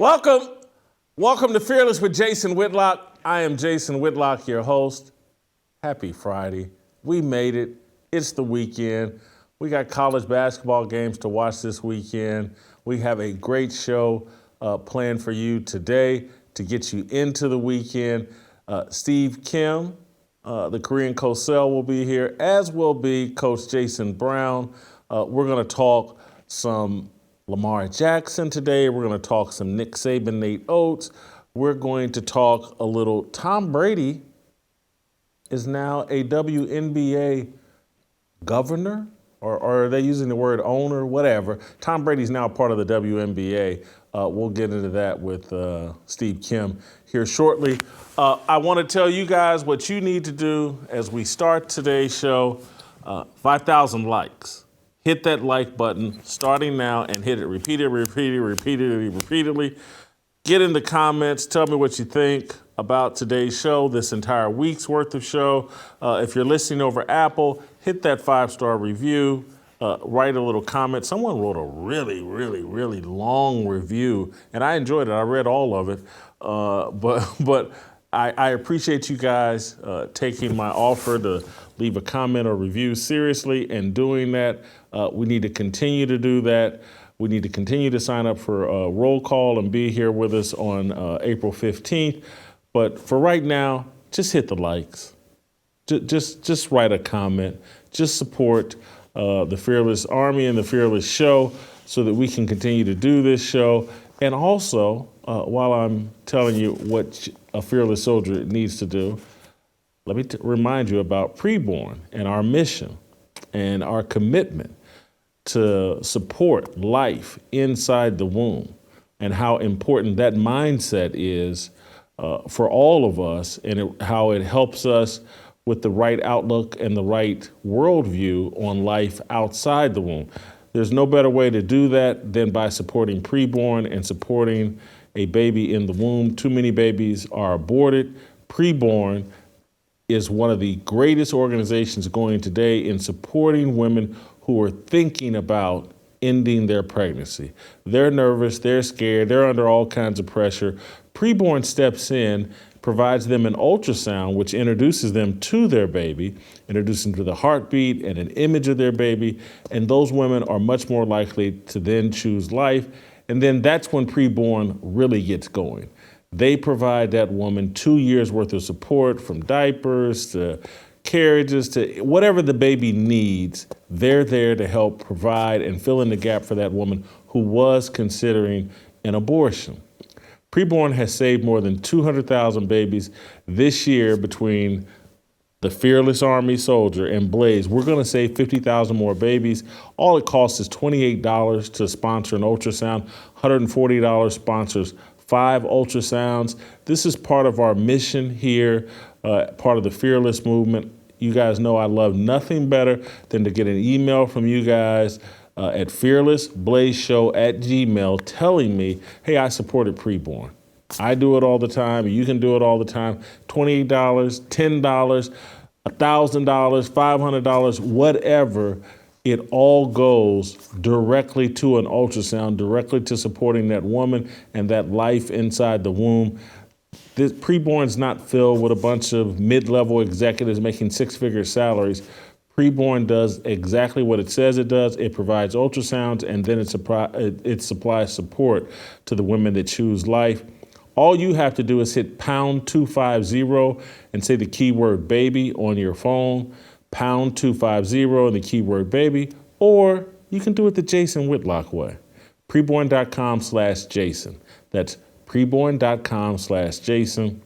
Welcome to Fearless with Jason Whitlock. I am Jason Whitlock, your host. Happy Friday. We made it. It's the weekend. We got college basketball games to watch this weekend. We have a great show planned for you today to get you into the weekend. Steve Kim, the Korean Cosell, will be here, as will be Coach Jason Brown. We're going to talk some Lamar Jackson today. We're going to talk some Nick Saban, Nate Oats. We're going to talk a little. Tom Brady is now a WNBA governor, or are they using the word owner? Whatever. Tom Brady's now part of the WNBA. We'll get into that with Steve Kim here shortly. I want to tell you guys what you need to do as we start today's show. 5,000 likes. Hit that like button starting now and hit it repeatedly. Get in the comments. Tell me what you think about today's show, this entire week's worth of show. If you're listening over Apple, hit that 5-star review. Write a little comment. Someone wrote a really long review, and I enjoyed it. I read all of it. But I appreciate you guys taking my offer to leave a comment or review seriously and doing that. We need to continue to do that. We need to continue to sign up for a roll call and be here with us on April 15th. But for right now, just hit the likes. Just write a comment. Just support the Fearless Army and the Fearless Show so that we can continue to do this show. And also, while I'm telling you what a fearless soldier needs to do, let me remind you about Preborn and our mission and our commitment to support life inside the womb and how important that mindset is for all of us, and how it helps us with the right outlook and the right worldview on life outside the womb. There's no better way to do that than by supporting Preborn and supporting a baby in the womb. Too many babies are aborted. Preborn is one of the greatest organizations going today in supporting women who are thinking about ending their pregnancy. They're nervous, they're scared, they're under all kinds of pressure. Preborn steps in, provides them an ultrasound, which introduces them to their baby, introduces them to the heartbeat and an image of their baby, and those women are much more likely to then choose life. And then that's when Preborn really gets going. They provide that woman 2 years worth of support, from diapers to carriages to whatever the baby needs. They're there to help provide and fill in the gap for that woman who was considering an abortion. Preborn has saved more than 200,000 babies this year between the Fearless Army Soldier and Blaze. We're going to save 50,000 more babies. All it costs is $28 to sponsor an ultrasound. $140 sponsors 5 ultrasounds. This is part of our mission here, part of the Fearless movement. You guys know I love nothing better than to get an email from you guys at fearlessblazeshow@gmail telling me, hey, I supported Preborn. I do it all the time. You can do it all the time. $28, $10, $1,000, $500, whatever. It all goes directly to an ultrasound, directly to supporting that woman and that life inside the womb. This Preborn's not filled with a bunch of mid-level executives making 6-figure salaries. Preborn does exactly what it says it does. It provides ultrasounds, and then it supplies support to the women that choose life. All you have to do is hit pound 250 and say the keyword baby on your phone, pound 250 and the keyword baby, or you can do it the Jason Whitlock way. Preborn.com/Jason. That's Preborn.com/Jason.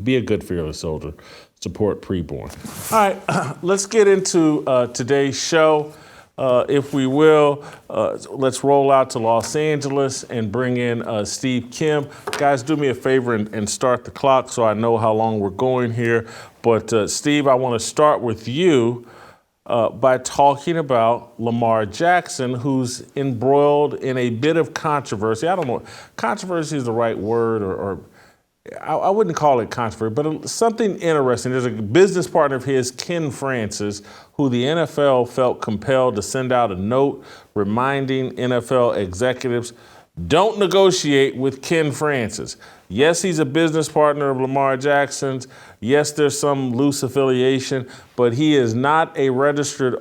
Be a good fearless soldier. Support Preborn. All right, let's get into today's show. If we will, let's roll out to Los Angeles and bring in Steve Kim. Guys, do me a favor and start the clock so I know how long we're going here. But Steve, I want to start with you by talking about Lamar Jackson, who's embroiled in a bit of controversy. I don't know, controversy is the right word, or I wouldn't call it controversy, but something interesting. There's a business partner of his, Ken Francis, who the NFL felt compelled to send out a note reminding NFL executives Don't negotiate with Ken Francis. Yes, he's a business partner of Lamar Jackson's. Yes, there's some loose affiliation, but he is not a registered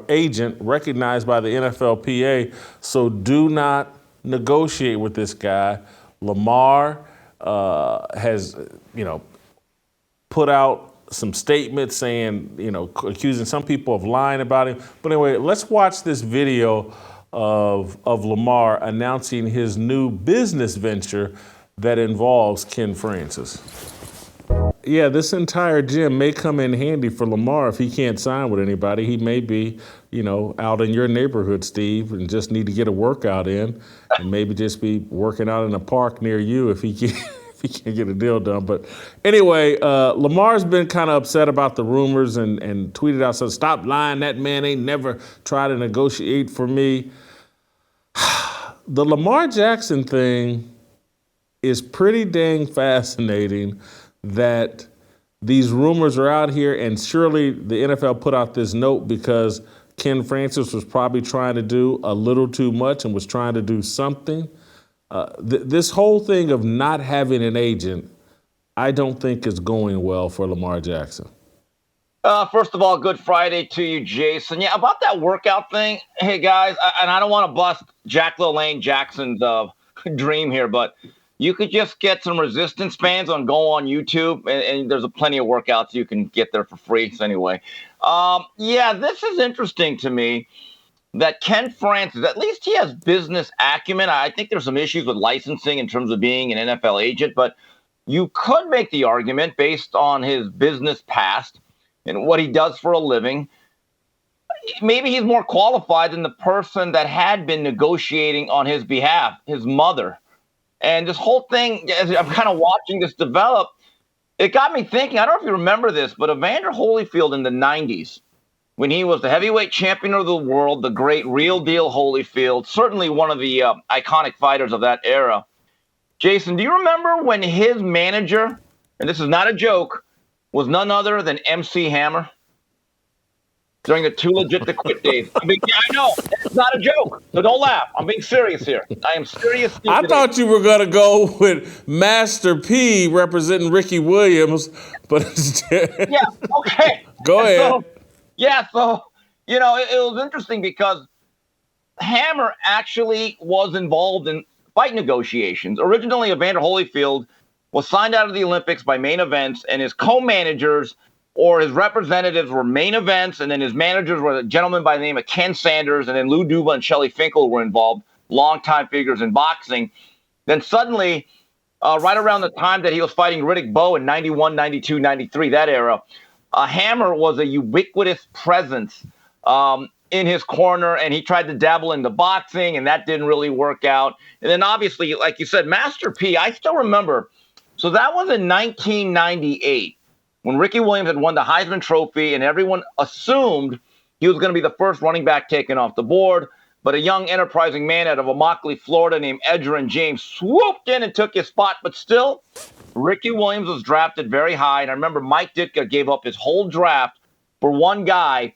agent recognized by the NFLPA. So do not negotiate with this guy. Lamar has, put out some statements saying, accusing some people of lying about him. But anyway, let's watch this video of Lamar announcing his new business venture that involves Ken Francis. Yeah, this entire gym may come in handy for Lamar if he can't sign with anybody. He may be, out in your neighborhood, Steve, and just need to get a workout in, and maybe just be working out in a park near you if he can't, if he can't get a deal done. But anyway, Lamar's been kind of upset about the rumors and tweeted out, said, "Stop lying, that man ain't never tried to negotiate for me." The Lamar Jackson thing is pretty dang fascinating, that these rumors are out here, and surely the NFL put out this note because Ken Francis was probably trying to do a little too much and was trying to do something. This whole thing of not having an agent, I don't think is going well for Lamar Jackson. First of all, good Friday to you, Jason. Yeah, about that workout thing. Hey, guys, and I don't want to bust Jack LaLanne Jackson's dream here, but you could just get some resistance bands on YouTube, and there's plenty of workouts you can get there for free. So anyway, this is interesting to me that Ken Francis, at least he has business acumen. I think there's some issues with licensing in terms of being an NFL agent, but you could make the argument based on his business past and what he does for a living. Maybe he's more qualified than the person that had been negotiating on his behalf, his mother. And this whole thing, as I'm kind of watching this develop, it got me thinking, I don't know if you remember this, but Evander Holyfield in the 90s, when he was the heavyweight champion of the world, the great real deal Holyfield, certainly one of the iconic fighters of that era. Jason, do you remember when his manager, and this is not a joke, was none other than MC Hammer during the Too Legit to Quit days? I mean, yeah, I know. It's not a joke. So don't laugh. I'm being serious here. I am serious. I thought you were going to go with Master P representing Ricky Williams, but yeah, okay. Go ahead. So, it was interesting because Hammer actually was involved in fight negotiations. Originally, Evander Holyfield was signed out of the Olympics by Main Events, and his co-managers or his representatives were Main Events, and then his managers were a gentleman by the name of Ken Sanders, and then Lou Duva and Shelley Finkel were involved, longtime figures in boxing. Then suddenly, right around the time that he was fighting Riddick Bowe in 91, 92, 93, that era, Hammer was a ubiquitous presence in his corner, and he tried to dabble into boxing, and that didn't really work out. And then obviously, like you said, Master P, I still remember. So that was in 1998 when Ricky Williams had won the Heisman Trophy, and everyone assumed he was going to be the first running back taken off the board. But a young enterprising man out of Immokalee, Florida named Edgerrin James swooped in and took his spot. But still, Ricky Williams was drafted very high. And I remember Mike Ditka gave up his whole draft for one guy.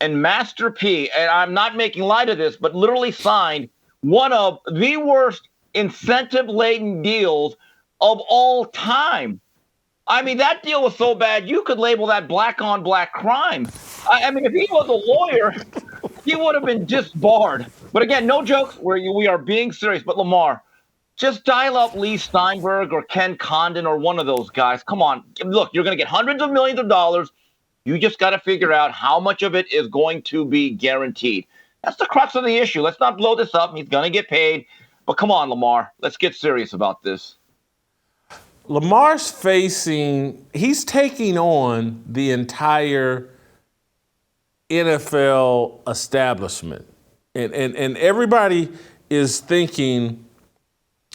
And Master P, and I'm not making light of this, but literally signed one of the worst incentive-laden deals of all time. I mean, that deal was so bad, you could label that black-on-black crime. I mean, if he was a lawyer, he would have been disbarred. But again, no jokes. We are being serious. But Lamar, just dial up Lee Steinberg or Ken Condon or one of those guys. Come on. Look, you're going to get hundreds of millions of dollars. You just got to figure out how much of it is going to be guaranteed. That's the crux of the issue. Let's not blow this up. He's going to get paid. But come on, Lamar. Let's get serious about this. Lamar's he's taking on the entire NFL establishment. And everybody is thinking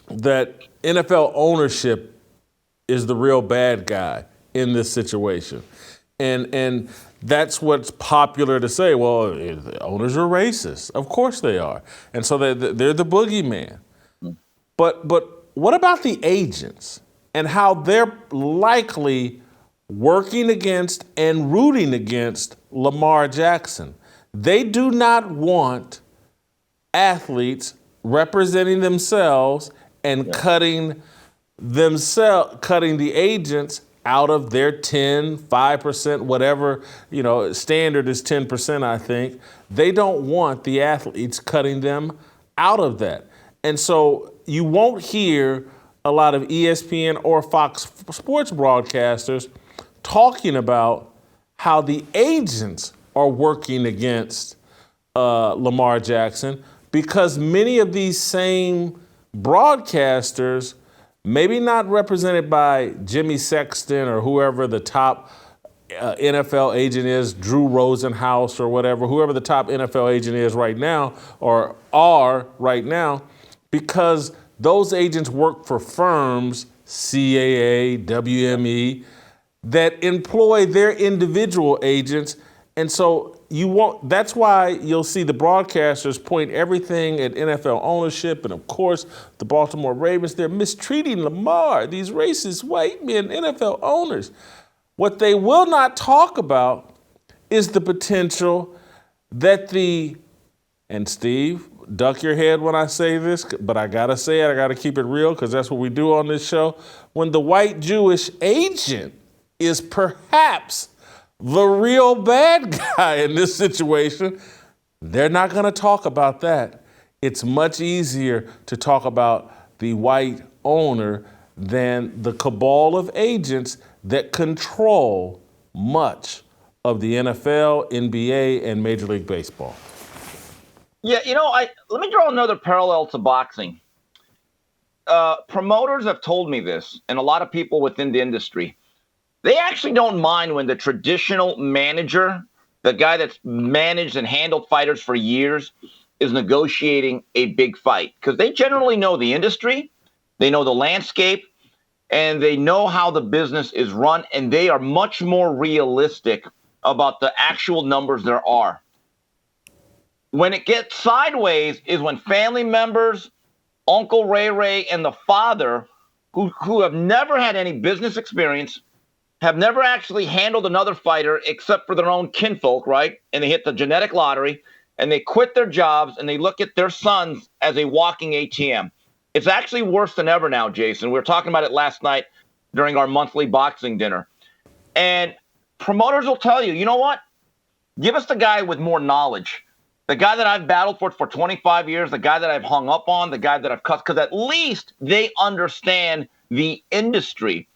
that NFL ownership is the real bad guy in this situation. And that's what's popular to say. Well, the owners are racist. Of course they are. And so they're the boogeyman. But what about the agents and how they're likely working against and rooting against Lamar Jackson? They do not want athletes representing themselves and cutting the agents out of their 10, 5%, whatever, standard is 10%, I think. They don't want the athletes cutting them out of that. And so you won't hear a lot of ESPN or Fox Sports broadcasters talking about how the agents are working against Lamar Jackson, because many of these same broadcasters, maybe not represented by Jimmy Sexton or whoever the top NFL agent is, Drew Rosenhaus or whatever, whoever the top NFL agent is right now or are right now, because those agents work for firms, CAA, WME, that employ their individual agents. And so that's why you'll see the broadcasters point everything at NFL ownership. And of course, the Baltimore Ravens, they're mistreating Lamar, these racist white men, NFL owners. What they will not talk about is the potential that and Steve, duck your head when I say this, but I gotta say it, I gotta keep it real, because that's what we do on this show. When the white Jewish agent is perhaps the real bad guy in this situation, they're not gonna talk about that. It's much easier to talk about the white owner than the cabal of agents that control much of the NFL, NBA, and Major League Baseball. Yeah, let me draw another parallel to boxing. Promoters have told me this, and a lot of people within the industry, they actually don't mind when the traditional manager, the guy that's managed and handled fighters for years, is negotiating a big fight, because they generally know the industry, they know the landscape, and they know how the business is run, and they are much more realistic about the actual numbers there are. When it gets sideways is when family members, Uncle Ray Ray, and the father, who have never had any business experience, have never actually handled another fighter except for their own kinfolk, right? And they hit the genetic lottery, and they quit their jobs, and they look at their sons as a walking ATM. It's actually worse than ever now, Jason. We were talking about it last night during our monthly boxing dinner. And promoters will tell you, you know what? Give us the guy with more knowledge. The guy that I've battled for 25 years, the guy that I've hung up on, the guy that I've cut, because at least they understand the industry.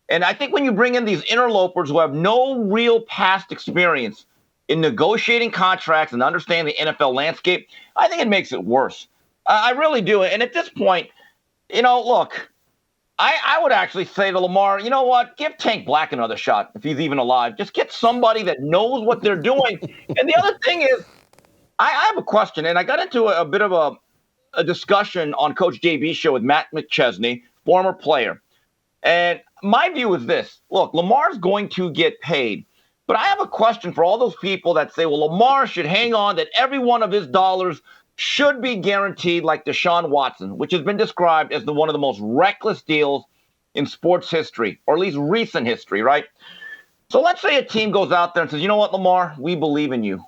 And I think when you bring in these interlopers who have no real past experience in negotiating contracts and understand the NFL landscape, I think it makes it worse. I really do. And at this point, look, I would actually say to Lamar, you know what? Give Tank Black another shot if he's even alive. Just get somebody that knows what they're doing. And the other thing is, I have a question, and I got into a bit of a discussion on Coach JB's show with Matt McChesney, former player. And my view is this. Look, Lamar's going to get paid. But I have a question for all those people that say, well, Lamar should hang on, that every one of his dollars should be guaranteed like Deshaun Watson, which has been described as one of the most reckless deals in sports history, or at least recent history, right? So let's say a team goes out there and says, you know what, Lamar, we believe in you.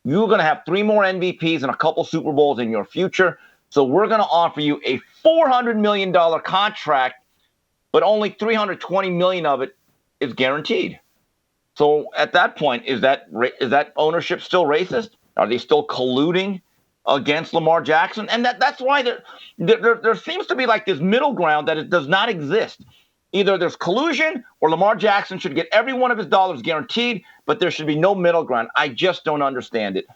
You're going to have 3 more MVPs and a couple Super Bowls in your future. So we're going to offer you a $400 million contract, but only $320 million of it is guaranteed. So at that point, is that ownership still racist? Are they still colluding against Lamar Jackson? And that's why there seems to be like this middle ground that it does not exist. Either there's collusion or Lamar Jackson should get every one of his dollars guaranteed, but there should be no middle ground. I just don't understand it.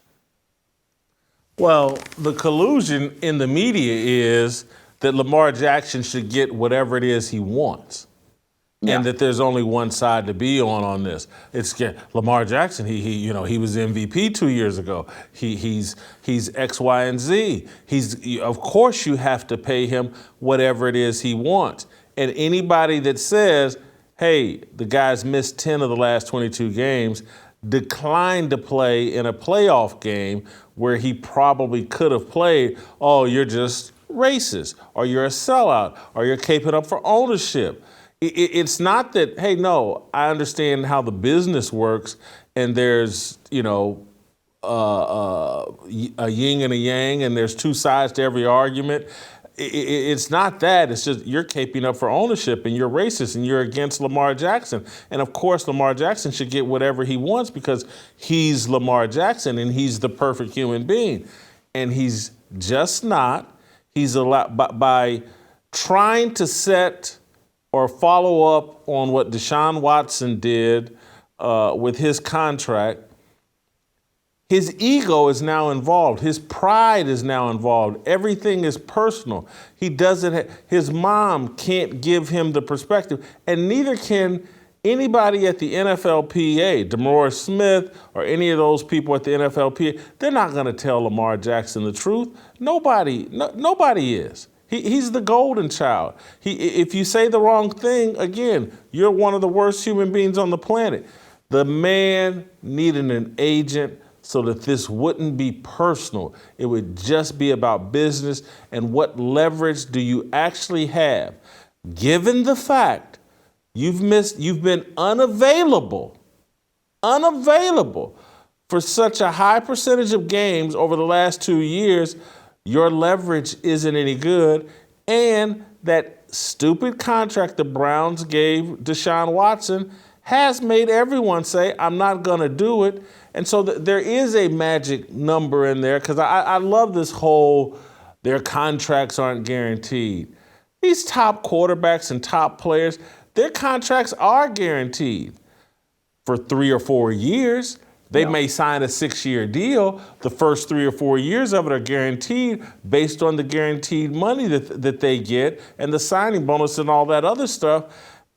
Well, the collusion in the media is that Lamar Jackson should get whatever it is he wants. Yeah. And that there's only one side to be on this. It's Lamar Jackson. He was MVP 2 years ago. He's X, Y, and Z. Of course you have to pay him whatever it is he wants. And anybody that says, hey, the guy's missed 10 of the last 22 games, declined to play in a playoff game where he probably could have played, oh, you're just racist, or you're a sellout, or you're caping up for ownership. It's not that, hey, no, I understand how the business works, and there's, a yin and a yang, and there's two sides to every argument. It's not that. It's just you're caping up for ownership, and you're racist, and you're against Lamar Jackson. And of course, Lamar Jackson should get whatever he wants because he's Lamar Jackson, and he's the perfect human being. And he's just not. He's by trying to set or follow up on what Deshaun Watson did with his contract. His ego is now involved. His pride is now involved. Everything is personal. He doesn't. His mom can't give him the perspective, and neither can anybody at the NFLPA, DeMaurice Smith, or any of those people at the NFLPA. They're not going to tell Lamar Jackson the truth. Nobody is. He's the golden child. If you say the wrong thing, again, you're one of the worst human beings on the planet. The man needed an agent so that this wouldn't be personal. It would just be about business and what leverage do you actually have. Given the fact you've been unavailable for such a high percentage of games over the last 2 years, your leverage isn't any good. And that stupid contract the Browns gave Deshaun Watson has made everyone say, I'm not going to do it. And so there is a magic number in there because I love this whole their contracts aren't guaranteed. These top quarterbacks and top players, their contracts are guaranteed for 3 or 4 years. They may sign a 6-year deal. The first 3 or 4 years of it are guaranteed based on the guaranteed money that they get and the signing bonus and all that other stuff.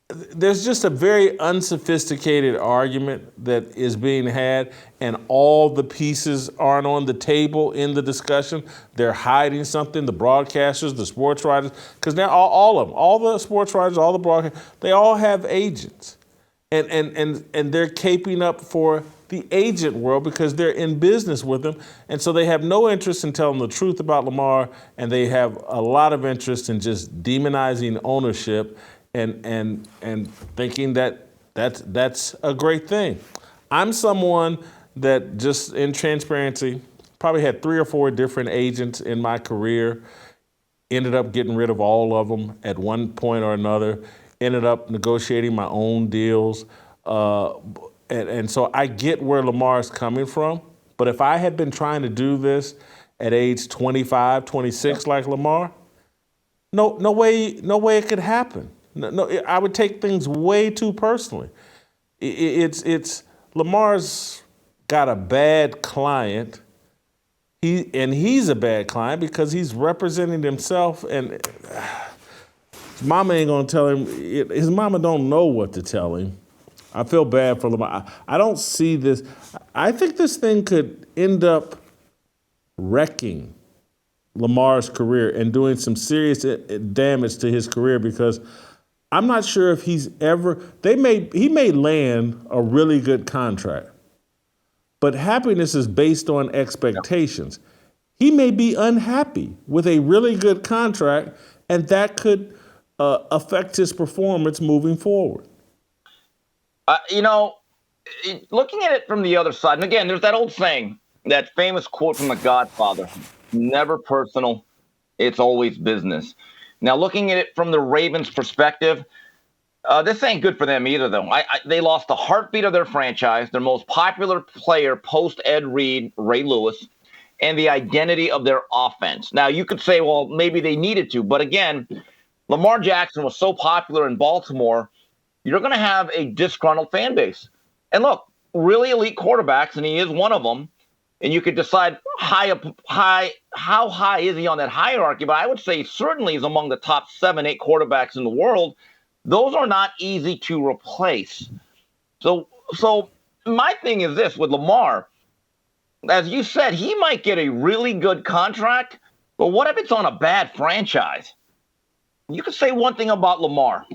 There's just a very unsophisticated argument that is being had, and all the pieces aren't on the table in the discussion. They're hiding something, the broadcasters, the sports writers, because now all of them, all the sports writers, all the broadcasters, they all have agents. And they're caping up for the agent world because they're in business with them. And so they have no interest in telling the truth about Lamar, and they have a lot of interest in just demonizing ownership and thinking that that's a great thing. I'm someone that, just in transparency, probably had 3 or 4 different agents in my career, ended up getting rid of all of them at one point or another, ended up negotiating my own deals. And so I get where Lamar is coming from. But if I had been trying to do this at age 25, 26 like Lamar, no way it could happen. No, I would take things way too personally. It's Lamar's got a bad client. He's a bad client because he's representing himself, and his mama ain't gonna tell him. His mama don't know what to tell him. I feel bad for Lamar. I don't see this. I think this thing could end up wrecking Lamar's career and doing some serious damage to his career because I'm not sure if he's ever. He may land a really good contract, but happiness is based on expectations. He may be unhappy with a really good contract, and that could affect his performance moving forward. Looking at it from the other side, and again, there's that old saying, that famous quote from The Godfather: "Never personal, it's always business." Now, looking at it from the Ravens' perspective, this ain't good for them either, though. They lost the heartbeat of their franchise, their most popular player post-Ed Reed, Ray Lewis, and the identity of their offense. Now, you could say, well, maybe they needed to. But again, Lamar Jackson was so popular in Baltimore, you're going to have a disgruntled fan base. And look, really elite quarterbacks, and he is one of them, and you could decide how high is he on that hierarchy, but I would say certainly he's among the top 7, 8 quarterbacks in the world. Those are not easy to replace. So my thing is this with Lamar, as you said, he might get a really good contract, but what if it's on a bad franchise? You could say one thing about Lamar: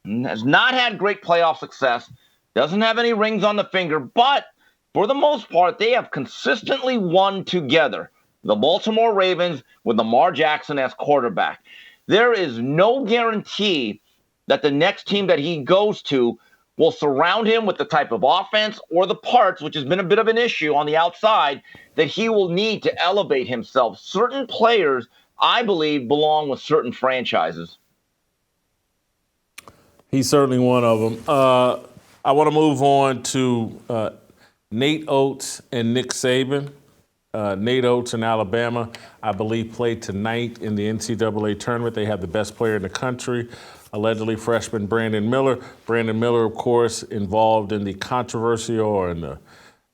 has not had great playoff success, doesn't have any rings on the finger, but for the most part, they have consistently won together. The Baltimore Ravens with Lamar Jackson as quarterback. There is no guarantee that the next team that he goes to will surround him with the type of offense or the parts, which has been a bit of an issue on the outside, that he will need to elevate himself. Certain players, I believe, belong with certain franchises. He's certainly one of them. I want to move on to Nate Oats and Nick Saban. Nate Oats in Alabama, I believe, played tonight in the NCAA tournament. They have the best player in the country, allegedly freshman Brandon Miller. Brandon Miller, of course, involved in the controversial and the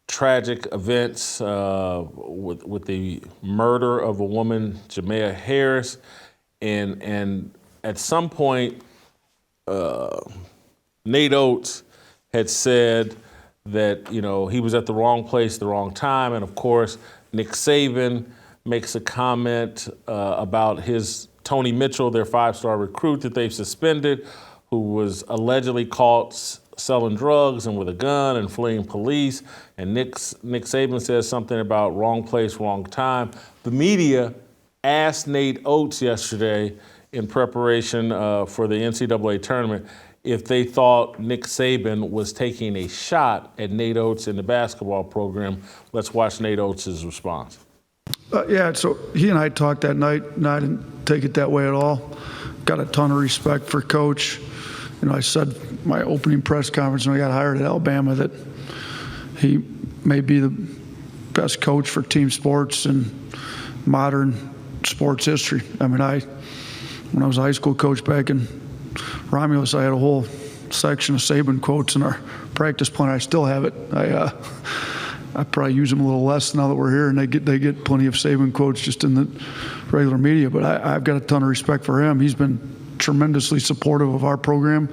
tragic events with the murder of a woman, Jamea Harris. And at some point, Nate Oats had said that, you know, he was at the wrong place, the wrong time. And of course, Nick Saban makes a comment about his Tony Mitchell, their five-star recruit that they've suspended, who was allegedly caught selling drugs and with a gun and fleeing police. And Nick Saban says something about wrong place, wrong time. The media asked Nate Oats yesterday in preparation for the NCAA tournament if they thought Nick Saban was taking a shot at Nate Oats in the basketball program. Let's watch Nate Oats' response. Yeah, so he and I talked that night, and I didn't take it that way at all. Got a ton of respect for Coach. You know, I said my opening press conference when I got hired at Alabama that he may be the best coach for team sports in modern sports history. I mean, when I was a high school coach back in Romulus, I had a whole section of Saban quotes in our practice plan. I still have it. I probably use them a little less now that we're here, and they get plenty of Saban quotes just in the regular media. But I've got a ton of respect for him. He's been tremendously supportive of our program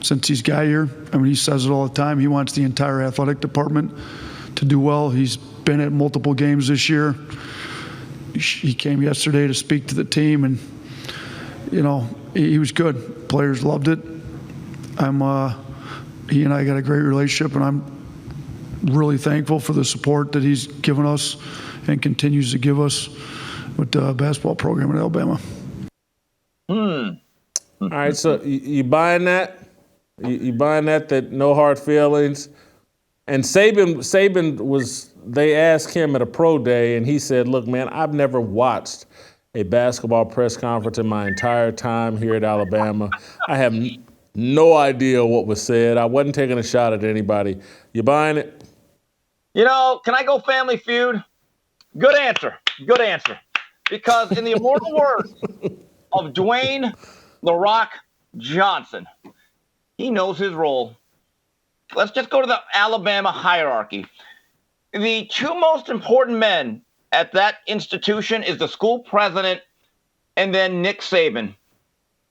since he's got here. I mean, he says it all the time. He wants the entire athletic department to do well. He's been at multiple games this year. He came yesterday to speak to the team, and you know, he was good. Players loved it. He and I got a great relationship, and I'm really thankful for the support that he's given us and continues to give us with the basketball program at Alabama. All right, so you buying that? You buying that no hard feelings? And Saban was, they asked him at a pro day, and he said, look, man, I've never watched a basketball press conference in my entire time here at Alabama. I have no idea what was said. I wasn't taking a shot at anybody. You buying it? You know, can I go Family Feud? Good answer. Good answer. Because in the immortal words of Dwayne "The Rock" Johnson, he knows his role. Let's just go to the Alabama hierarchy. The two most important men at that institution is the school president and then Nick Saban.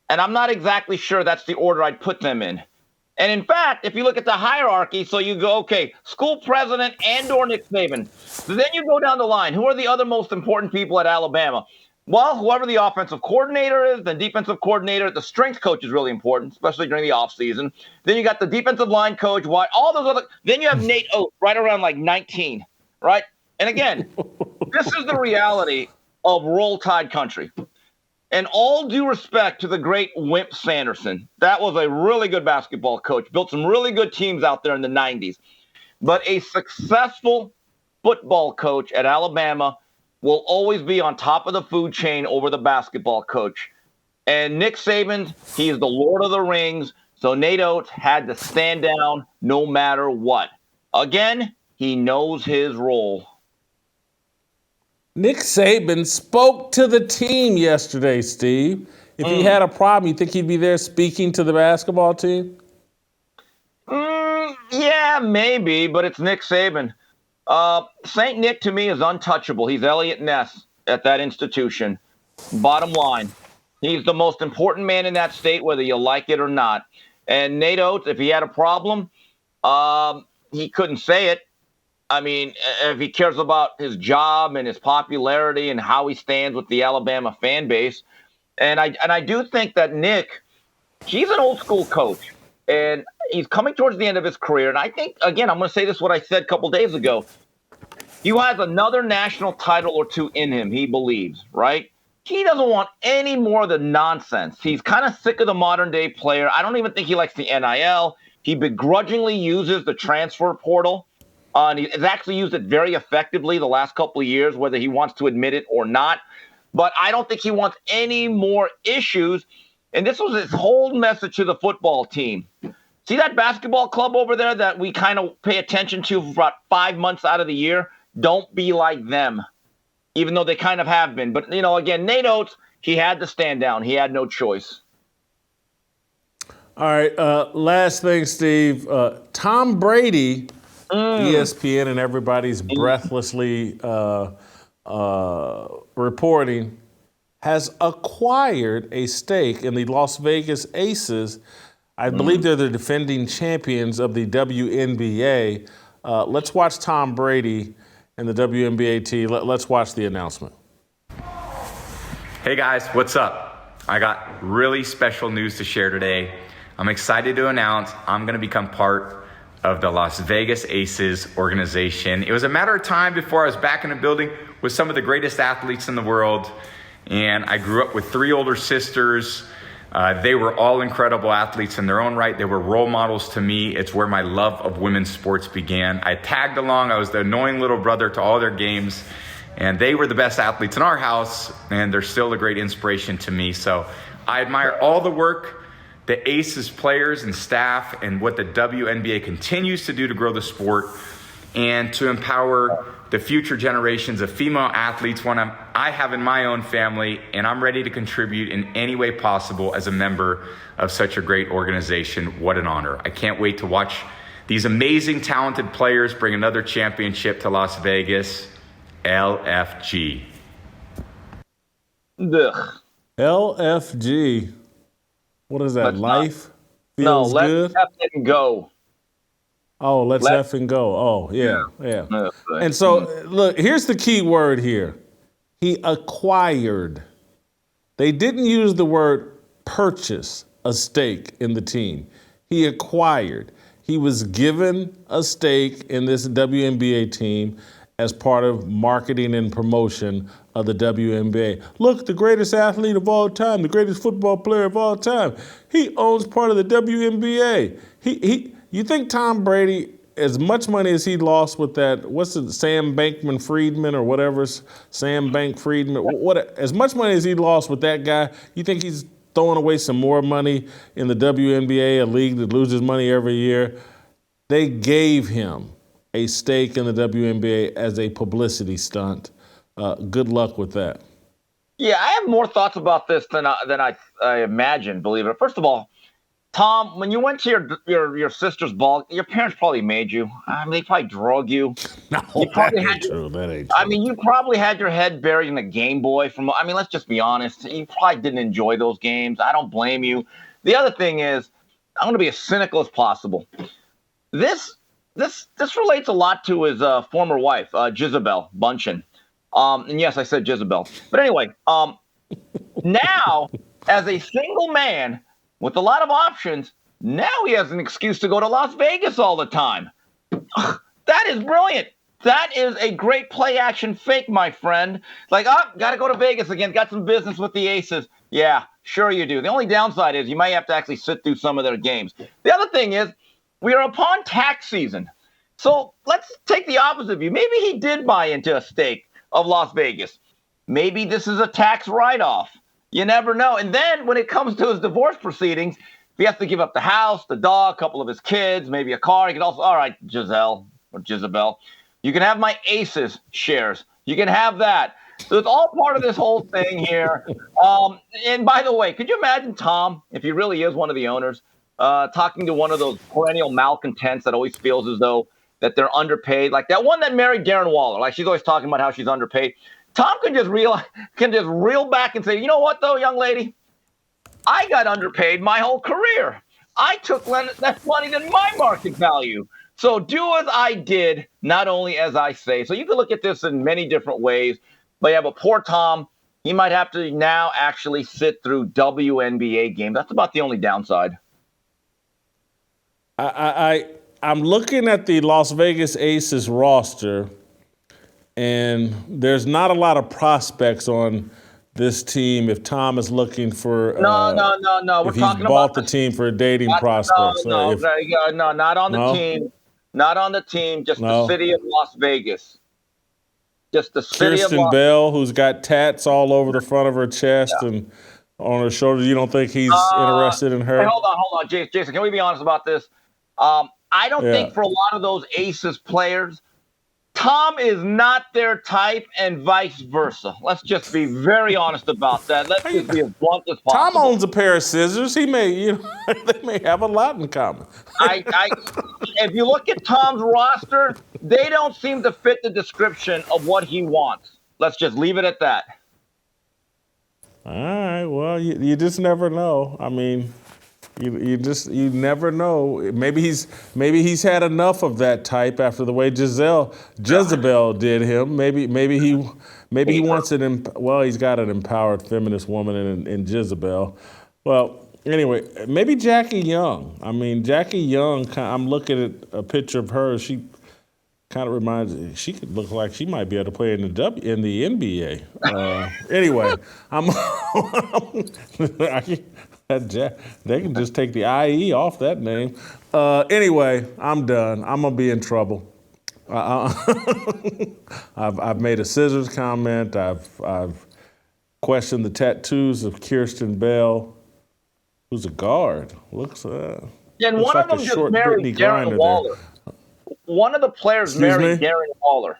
And I'm not exactly sure that's the order I'd put them in. And in fact, if you look at the hierarchy, so you go, okay, school president and or Nick Saban. So then you go down the line. Who are the other most important people at Alabama? Well, whoever the offensive coordinator is, the defensive coordinator, the strength coach is really important, especially during the offseason. Then you got the defensive line coach, all those other. Then you have Nate Oats right around like 19, right? And again, this is the reality of Roll Tide country. And all due respect to the great Wimp Sanderson, that was a really good basketball coach, built some really good teams out there in the 90s. But a successful football coach at Alabama will always be on top of the food chain over the basketball coach. And Nick Saban, he is the Lord of the Rings, so Nate Oats had to stand down no matter what. Again, he knows his role. Nick Saban spoke to the team yesterday, Steve. If he had a problem, you think he'd be there speaking to the basketball team? Yeah, maybe, but it's Nick Saban. St. Nick, to me, is untouchable. He's Elliot Ness at that institution. Bottom line, he's the most important man in that state, whether you like it or not. And Nate Oats, if he had a problem, he couldn't say it. I mean, if he cares about his job and his popularity and how he stands with the Alabama fan base. And I do think that Nick, he's an old school coach, and he's coming towards the end of his career. And I think, again, I'm going to say this what I said a couple days ago. He has another national title or two in him, he believes, right? He doesn't want any more of the nonsense. He's kind of sick of the modern day player. I don't even think he likes the NIL. He begrudgingly uses the transfer portal. And he has actually used it very effectively the last couple of years, whether he wants to admit it or not. But I don't think he wants any more issues. And this was his whole message to the football team. See that basketball club over there that we kind of pay attention to for about 5 months out of the year? Don't be like them, even though they kind of have been. But, again, Nate Oates, he had to stand down. He had no choice. All right, last thing, Steve. Tom Brady, ESPN and everybody's breathlessly reporting, has acquired a stake in the Las Vegas Aces. I believe they're the defending champions of the WNBA. Let's watch Tom Brady and the WNBA team. Let's watch the announcement. Hey guys, what's up? I got really special news to share today. I'm excited to announce I'm going to become part of the Las Vegas Aces organization. It was a matter of time before I was back in the building with some of the greatest athletes in the world. And I grew up with 3 older sisters. They were all incredible athletes in their own right. They were role models to me. It's where my love of women's sports began. I tagged along. I was the annoying little brother to all their games. And they were the best athletes in our house. And they're still a great inspiration to me. So I admire all the work the Aces players and staff and what the WNBA continues to do to grow the sport and to empower the future generations of female athletes, one I have in my own family, and I'm ready to contribute in any way possible as a member of such a great organization. What an honor. I can't wait to watch these amazing, talented players bring another championship to Las Vegas. LFG. Ugh. LFG. What is that, life feels good? Let's effing go. Oh, let's effing go. Oh, yeah. And so, look, here's the key word here. He acquired. They didn't use the word purchase a stake in the team. He acquired. He was given a stake in this WNBA team as part of marketing and promotion of the WNBA. Look, the greatest athlete of all time, the greatest football player of all time. He owns part of the WNBA. You think Tom Brady, as much money as he lost with that, what's it, Sam Bankman-Friedman or whatever, Sam Bank-Friedman, as much money as he lost with that guy, you think he's throwing away some more money in the WNBA, a league that loses money every year? They gave him a stake in the WNBA as a publicity stunt. Good luck with that. Yeah, I have more thoughts about this than I imagined, believe it. First of all, Tom, when you went to your sister's ball, your parents probably made you. I mean, they probably drug you. No, that ain't true. I mean, you probably had your head buried in a Game Boy. Let's just be honest. You probably didn't enjoy those games. I don't blame you. The other thing is, I'm going to be as cynical as possible. This relates a lot to his former wife, Jezebel Bunchen. And yes, I said Jezebel. But anyway, now, as a single man with a lot of options, now he has an excuse to go to Las Vegas all the time. That is brilliant. That is a great play-action fake, my friend. Like, got to go to Vegas again. Got some business with the Aces. Yeah, sure you do. The only downside is you might have to actually sit through some of their games. The other thing is, we are upon tax season. So let's take the opposite view. Maybe he did buy into a stake of Las Vegas. Maybe this is a tax write-off. You never know. And then when it comes to his divorce proceedings, if he has to give up the house, the dog, a couple of his kids, maybe a car, he can also, all right, Giselle or Jezebel, you can have my Aces shares. You can have that. So it's all part of this whole thing here. And by the way, could you imagine Tom, if he really is one of the owners, talking to one of those perennial malcontents that always feels as though that they're underpaid, like that one that married Darren Waller. Like she's always talking about how she's underpaid. Tom can just reel back and say, you know what, though, young lady? I got underpaid my whole career. I took less money than my market value. So do as I did, not only as I say. So you can look at this in many different ways. But yeah, but poor Tom, he might have to now actually sit through WNBA games. That's about the only downside. I'm looking at the Las Vegas Aces roster, and there's not a lot of prospects on this team if Tom is looking for No. We're if he's talking bought about the team for a dating no, prospect. no, If, no, not on the No? team. Not on the team, just No. the city of Las Vegas. Just the city of Kirsten Las Bell, who's got tats all over the front of her chest and on her shoulders, you don't think he's interested in her? Hey, hold on. Jason, can we be honest about this? I don't think for a lot of those Aces players, Tom is not their type and vice versa. Let's just be very honest about that. Let's just be as blunt as possible. Tom owns a pair of scissors. He may, they may have a lot in common. If you look at Tom's roster, they don't seem to fit the description of what he wants. Let's just leave it at that. All right. Well, you just never know. I mean, you never know. Maybe he's had enough of that type after the way Jezebel did him. Maybe he wants he's got an empowered feminist woman in Jezebel. Well, anyway, maybe Jackie Young. I mean, Jackie Young. I'm looking at a picture of her. She kind of reminds. She could look like she might be able to play in the NBA. Anyway, they can just take the IE off that name. Anyway, I'm done. I'm gonna be in trouble. I've made a scissors comment. I've questioned the tattoos of Kirsten Bell, who's a guard. Looks And looks one like of them a just short married Brittany Darren Griner Waller. there. One of the players married Darren Waller.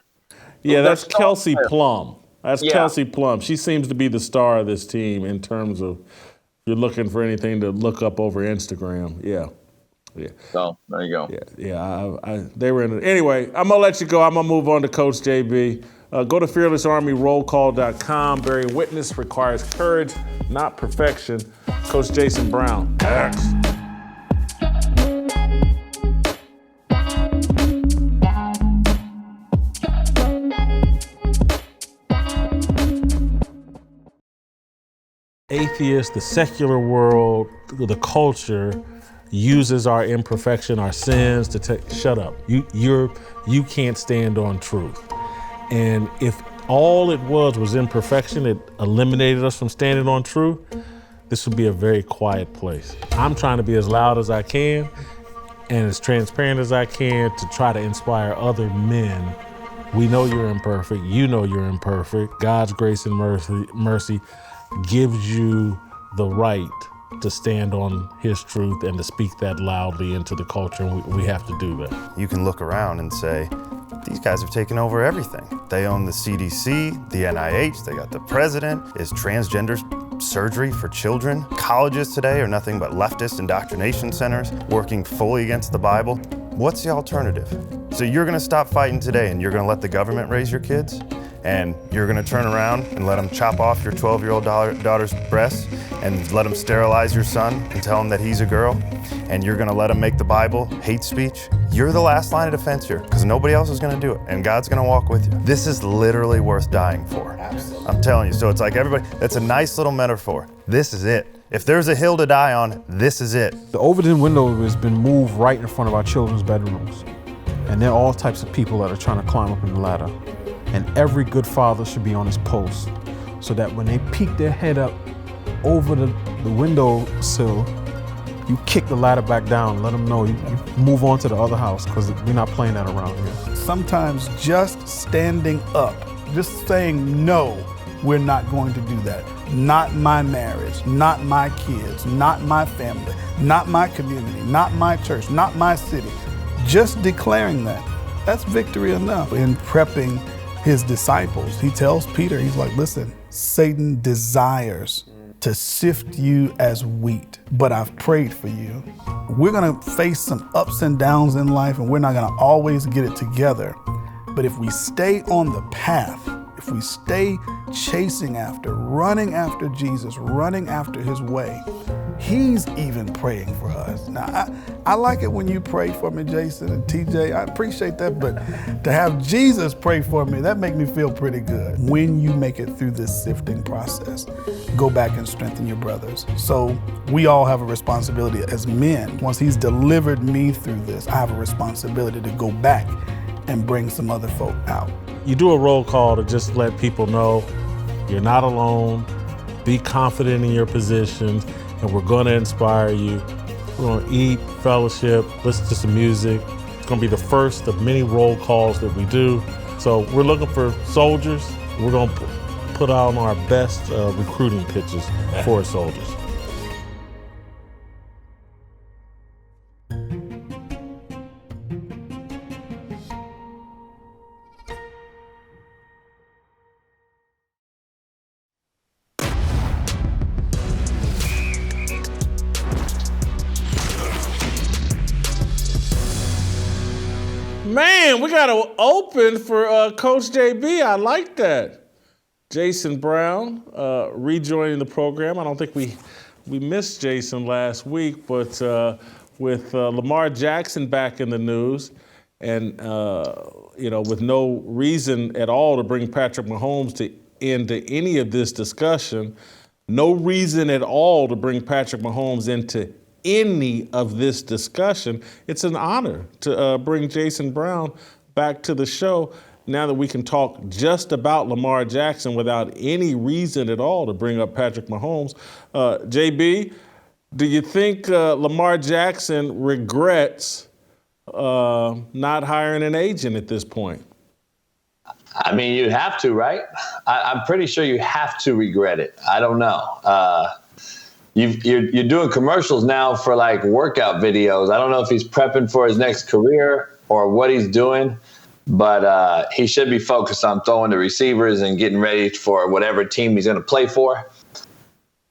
Yeah, that's Their star Kelsey player. Plum. That's Yeah. Kelsey Plum. She seems to be the star of this team in terms of if you're looking for anything to look up over Instagram. Yeah. So there you go. Yeah. They were in it. Anyway, I'm going to let you go. I'm going to move on to Coach JB. Go to fearlessarmyrollcall.com. Bearing witness requires courage, not perfection. Coach Jason Brown. X. Atheists, the secular world, the culture uses our imperfection, our sins to shut up. You can't stand on truth. And if all it was imperfection, it eliminated us from standing on truth, this would be a very quiet place. I'm trying to be as loud as I can and as transparent as I can to try to inspire other men. We know you're imperfect. You know you're imperfect. God's grace and mercy gives you the right to stand on his truth and to speak that loudly into the culture, and we have to do that. You can look around and say, these guys have taken over everything. They own the CDC, the NIH, they got the president. Is transgender surgery for children? Colleges today are nothing but leftist indoctrination centers working fully against the Bible. What's the alternative? So you're gonna stop fighting today and you're gonna let the government raise your kids? And you're gonna turn around and let them chop off your 12-year-old daughter's breasts and let them sterilize your son and tell him that he's a girl? And you're gonna let him make the Bible hate speech? You're the last line of defense here, because nobody else is gonna do it, and God's gonna walk with you. This is literally worth dying for. Absolutely. I'm telling you, so it's like everybody, that's a nice little metaphor. This is it. If there's a hill to die on, this is it. The Overton window has been moved right in front of our children's bedrooms. And there are all types of people that are trying to climb up in the ladder. And every good father should be on his post so that when they peek their head up over the windowsill, you kick the ladder back down and let them know you move on to the other house, because we're not playing that around here. Sometimes just standing up, just saying, no, we're not going to do that. Not my marriage, not my kids, not my family, not my community, not my church, not my city. Just declaring that, that's victory enough. In prepping his disciples, he tells Peter, he's like, listen, Satan desires to sift you as wheat, but I've prayed for you. We're gonna face some ups and downs in life, and we're not gonna always get it together. But if we stay on the path, if we stay chasing after, running after Jesus, running after his way, he's even praying for us. Now, I like it when you pray for me, Jason and TJ. I appreciate that, but to have Jesus pray for me, that makes me feel pretty good. When you make it through this sifting process, go back and strengthen your brothers. So we all have a responsibility as men. Once he's delivered me through this, I have a responsibility to go back and bring some other folk out. You do a roll call to just let people know you're not alone. Be confident in your positions, and we're going to inspire you. We're going to eat, fellowship, listen to some music. It's going to be the first of many roll calls that we do. So we're looking for soldiers. We're going to put on our best recruiting pitches for soldiers. Man, we got an open for Coach JB. I like that. Jason Brown rejoining the program. I don't think we missed Jason last week, but with Lamar Jackson back in the news and, with no reason at all to bring Patrick Mahomes into any of this discussion, no reason at all to bring Patrick Mahomes into any of this discussion, it's an honor to bring Jason Brown back to the show now that we can talk just about Lamar Jackson without any reason at all to bring up Patrick Mahomes. JB, do you think Lamar Jackson regrets not hiring an agent at this point? I mean, you'd have to, right? I'm pretty sure you have to regret it. I don't know. You're doing commercials now for like workout videos. I don't know if he's prepping for his next career or what he's doing, but he should be focused on throwing the receivers and getting ready for whatever team he's going to play for.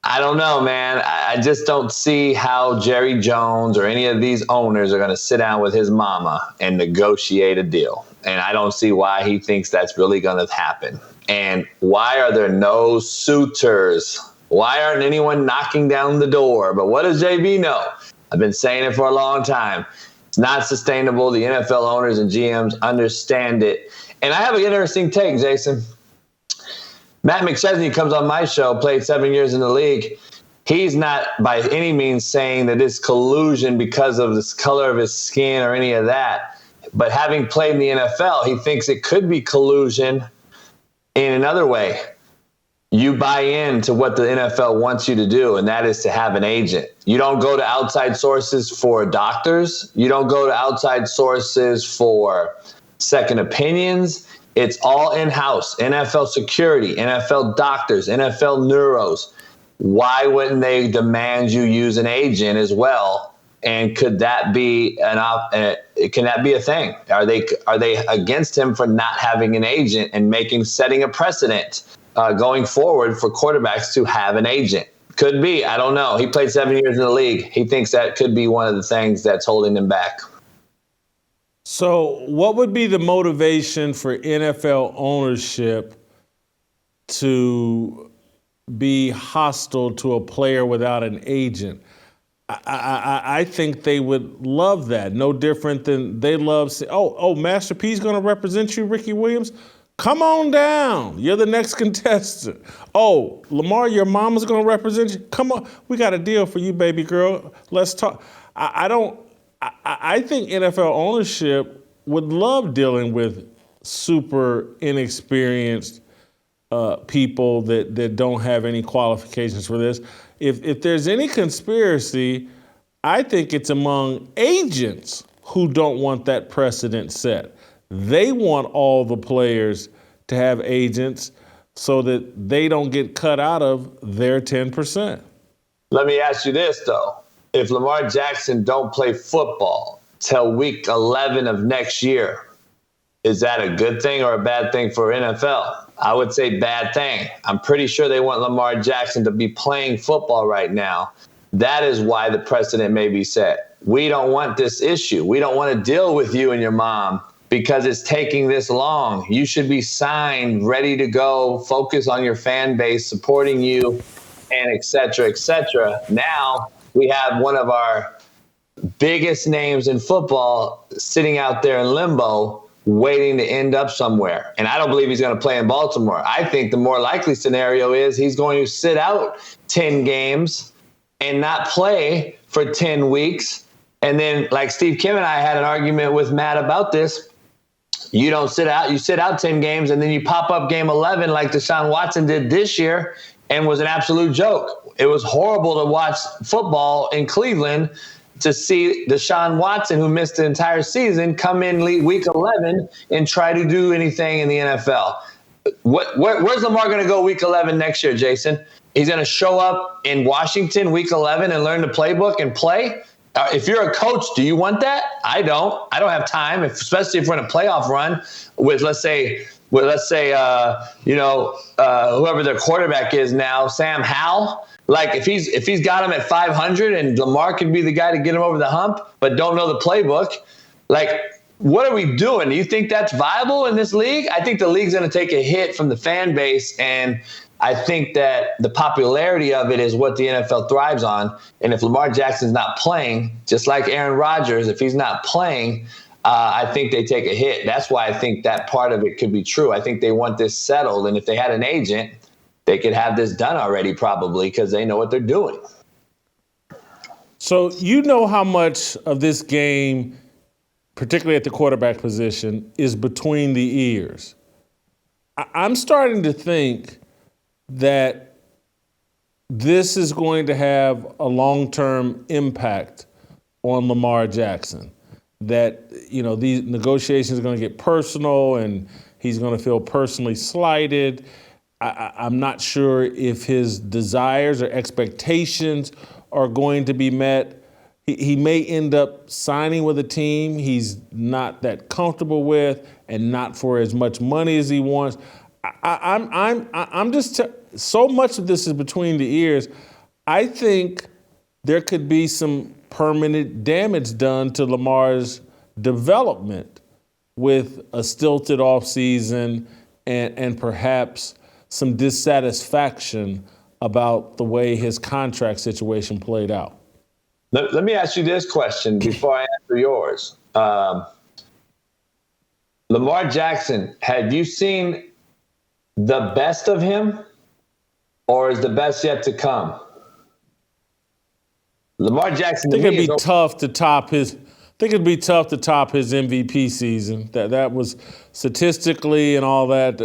I don't know, man. I just don't see how Jerry Jones or any of these owners are going to sit down with his mama and negotiate a deal. And I don't see why he thinks that's really going to happen. And why are there no suitors? Why aren't anyone knocking down the door? But what does JB know? I've been saying it for a long time. It's not sustainable. The NFL owners and GMs understand it. And I have an interesting take, Jason. Matt McChesney comes on my show, played 7 years in the league. He's not by any means saying that it's collusion because of the color of his skin or any of that. But having played in the NFL, he thinks it could be collusion in another way. You buy into what the NFL wants you to do, and that is to have an agent. You don't go to outside sources for doctors. You don't go to outside sources for second opinions. It's all in-house. NFL security, NFL doctors, NFL neuros. Why wouldn't they demand you use an agent as well? And could that be can that be a thing? Are they against him for not having an agent and setting a precedent going forward for quarterbacks to have an agent? Could be. I don't know. He played 7 years in the league. He thinks that could be one of the things that's holding him back. So what would be the motivation for NFL ownership to be hostile to a player without an agent? I think they would love that. No different than they love saying, Master P's going to represent you, Ricky Williams? Come on down. You're the next contestant. Oh, Lamar, your mama's going to represent you? Come on. We got a deal for you, baby girl. Let's talk. I think NFL ownership would love dealing with super inexperienced people that don't have any qualifications for this. If there's any conspiracy, I think it's among agents who don't want that precedent set. They want all the players to have agents so that they don't get cut out of their 10%. Let me ask you this, though. If Lamar Jackson don't play football till week 11 of next year, is that a good thing or a bad thing for NFL? I would say bad thing. I'm pretty sure they want Lamar Jackson to be playing football right now. That is why the precedent may be set. We don't want this issue. We don't want to deal with you and your mom because it's taking this long. You should be signed, ready to go, focus on your fan base, supporting you, and et cetera, et cetera. Now we have one of our biggest names in football sitting out there in limbo, waiting to end up somewhere. And I don't believe he's going to play in Baltimore. I think the more likely scenario is he's going to sit out 10 games and not play for 10 weeks. And then, like Steve Kim and I had an argument with Matt about this, you don't sit out. You sit out 10 games, and then you pop up game 11 like Deshaun Watson did this year, and was an absolute joke. It was horrible to watch football in Cleveland to see Deshaun Watson, who missed the entire season, come in week 11 and try to do anything in the NFL. Where's Lamar going to go week 11 next year, Jason? He's going to show up in Washington week 11 and learn the playbook and play? If you're a coach, do you want that? I don't. I don't have time, especially if we're in a playoff run with, let's say, whoever their quarterback is now, Sam Howell. Like if he's got him at 500 and Lamar can be the guy to get him over the hump, but don't know the playbook, like what are we doing? Do you think that's viable in this league? I think the league's going to take a hit from the fan base, and I think that the popularity of it is what the NFL thrives on. And if Lamar Jackson's not playing, just like Aaron Rodgers, if he's not playing, I think they take a hit. That's why I think that part of it could be true. I think they want this settled. And if they had an agent, they could have this done already probably because they know what they're doing. So you know how much of this game, particularly at the quarterback position, is between the ears. I'm starting to think that this is going to have a long-term impact on Lamar Jackson. That, these negotiations are going to get personal and he's going to feel personally slighted. I'm not sure if his desires or expectations are going to be met. He may end up signing with a team he's not that comfortable with and not for as much money as he wants. So much of this is between the ears. I think there could be some permanent damage done to Lamar's development with a stilted offseason and perhaps some dissatisfaction about the way his contract situation played out. Let me ask you this question before I answer yours. Lamar Jackson, have you seen the best of him, or is the best yet to come? Lamar Jackson. I think it'd be tough to top his MVP season. That was statistically and all that.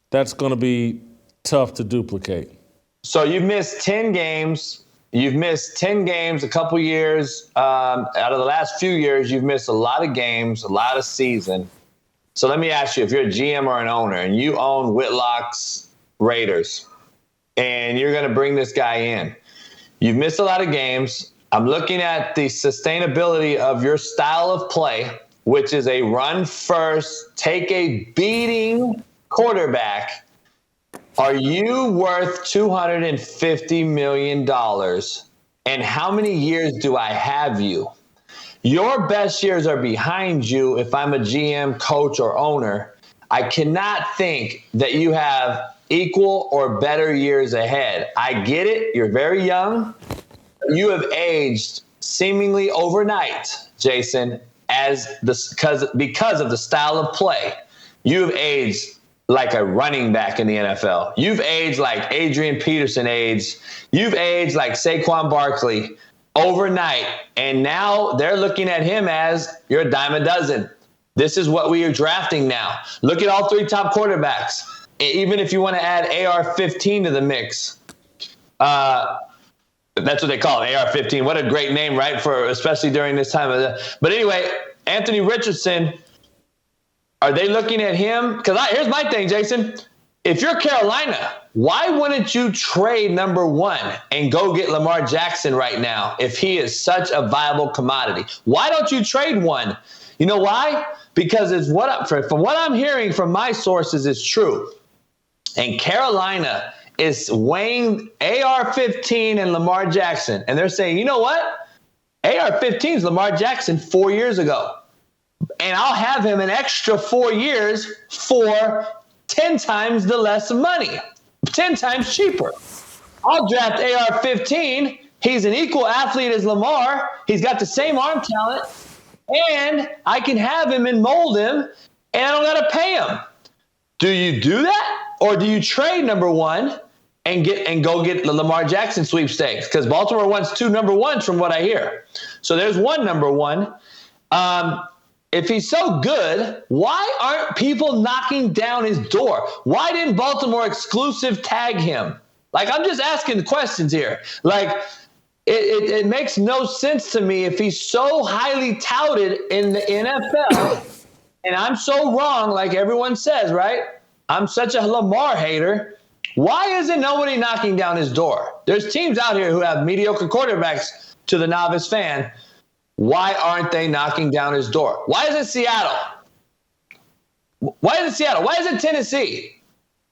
That's going to be tough to duplicate. So you've missed 10 games. You've missed 10 games a couple years. Out of the last few years, you've missed a lot of games, a lot of season. So let me ask you, if you're a GM or an owner and you own Whitlock's Raiders and you're going to bring this guy in, you've missed a lot of games. I'm looking at the sustainability of your style of play, which is a run first, take a beating quarterback. Are you worth $250 million? And how many years do I have you? Your best years are behind you if I'm a GM, coach, or owner. I cannot think that you have equal or better years ahead. I get it. You're very young. You have aged seemingly overnight, Jason, because of the style of play. You have aged like a running back in the NFL. You've aged like Adrian Peterson aged. You've aged like Saquon Barkley overnight. And now they're looking at him as you're a dime a dozen. This is what we are drafting now. Look at all three top quarterbacks. Even if you want to add AR-15 to the mix. That's what they call it, AR-15. What a great name, right? Especially during this time. But anyway, Anthony Richardson, are they looking at him? Because here's my thing, Jason. If you're Carolina, why wouldn't you trade number one and go get Lamar Jackson right now if he is such a viable commodity? Why don't you trade one? You know why? Because from what I'm hearing from my sources is true. And Carolina is weighing AR-15 and Lamar Jackson. And they're saying, you know what? AR-15 is Lamar Jackson 4 years ago. And I'll have him an extra 4 years for 10 times the less money, 10 times cheaper. I'll draft AR-15. He's an equal athlete as Lamar. He's got the same arm talent. And I can have him and mold him, and I don't got to pay him. Do you do that? Or do you trade number one and go get the Lamar Jackson sweepstakes? Because Baltimore wants two number ones from what I hear. So there's one number one. if he's so good, why aren't people knocking down his door? Why didn't Baltimore exclusive tag him? Like, I'm just asking questions here. Like, it makes no sense to me if he's so highly touted in the NFL, and I'm so wrong, like everyone says, right? I'm such a Lamar hater. Why isn't nobody knocking down his door? There's teams out here who have mediocre quarterbacks to the novice fan. Why aren't they knocking down his door? Why is it Seattle? Why is it Seattle? Why is it Tennessee?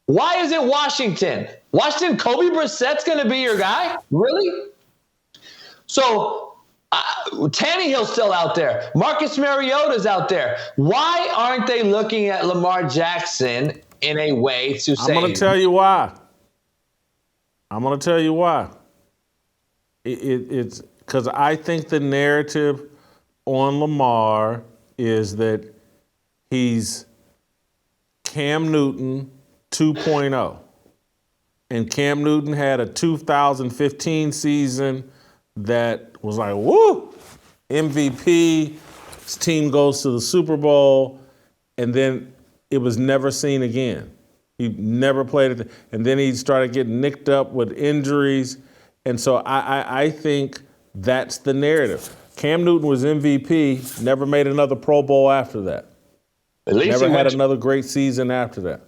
Why is it Washington? Washington, Kobe Brissett's going to be your guy? Really? So Tannehill's still out there. Marcus Mariota's out there. Why aren't they looking at Lamar Jackson in a way to say... I'm going to tell you why. It's because I think the narrative on Lamar is that he's Cam Newton 2.0. And Cam Newton had a 2015 season that was like, woo, MVP, his team goes to the Super Bowl, and then it was never seen again. He never played it. And then he started getting nicked up with injuries. And so I think that's the narrative. Cam Newton was MVP, never made another Pro Bowl after that. At least never had another great season after that.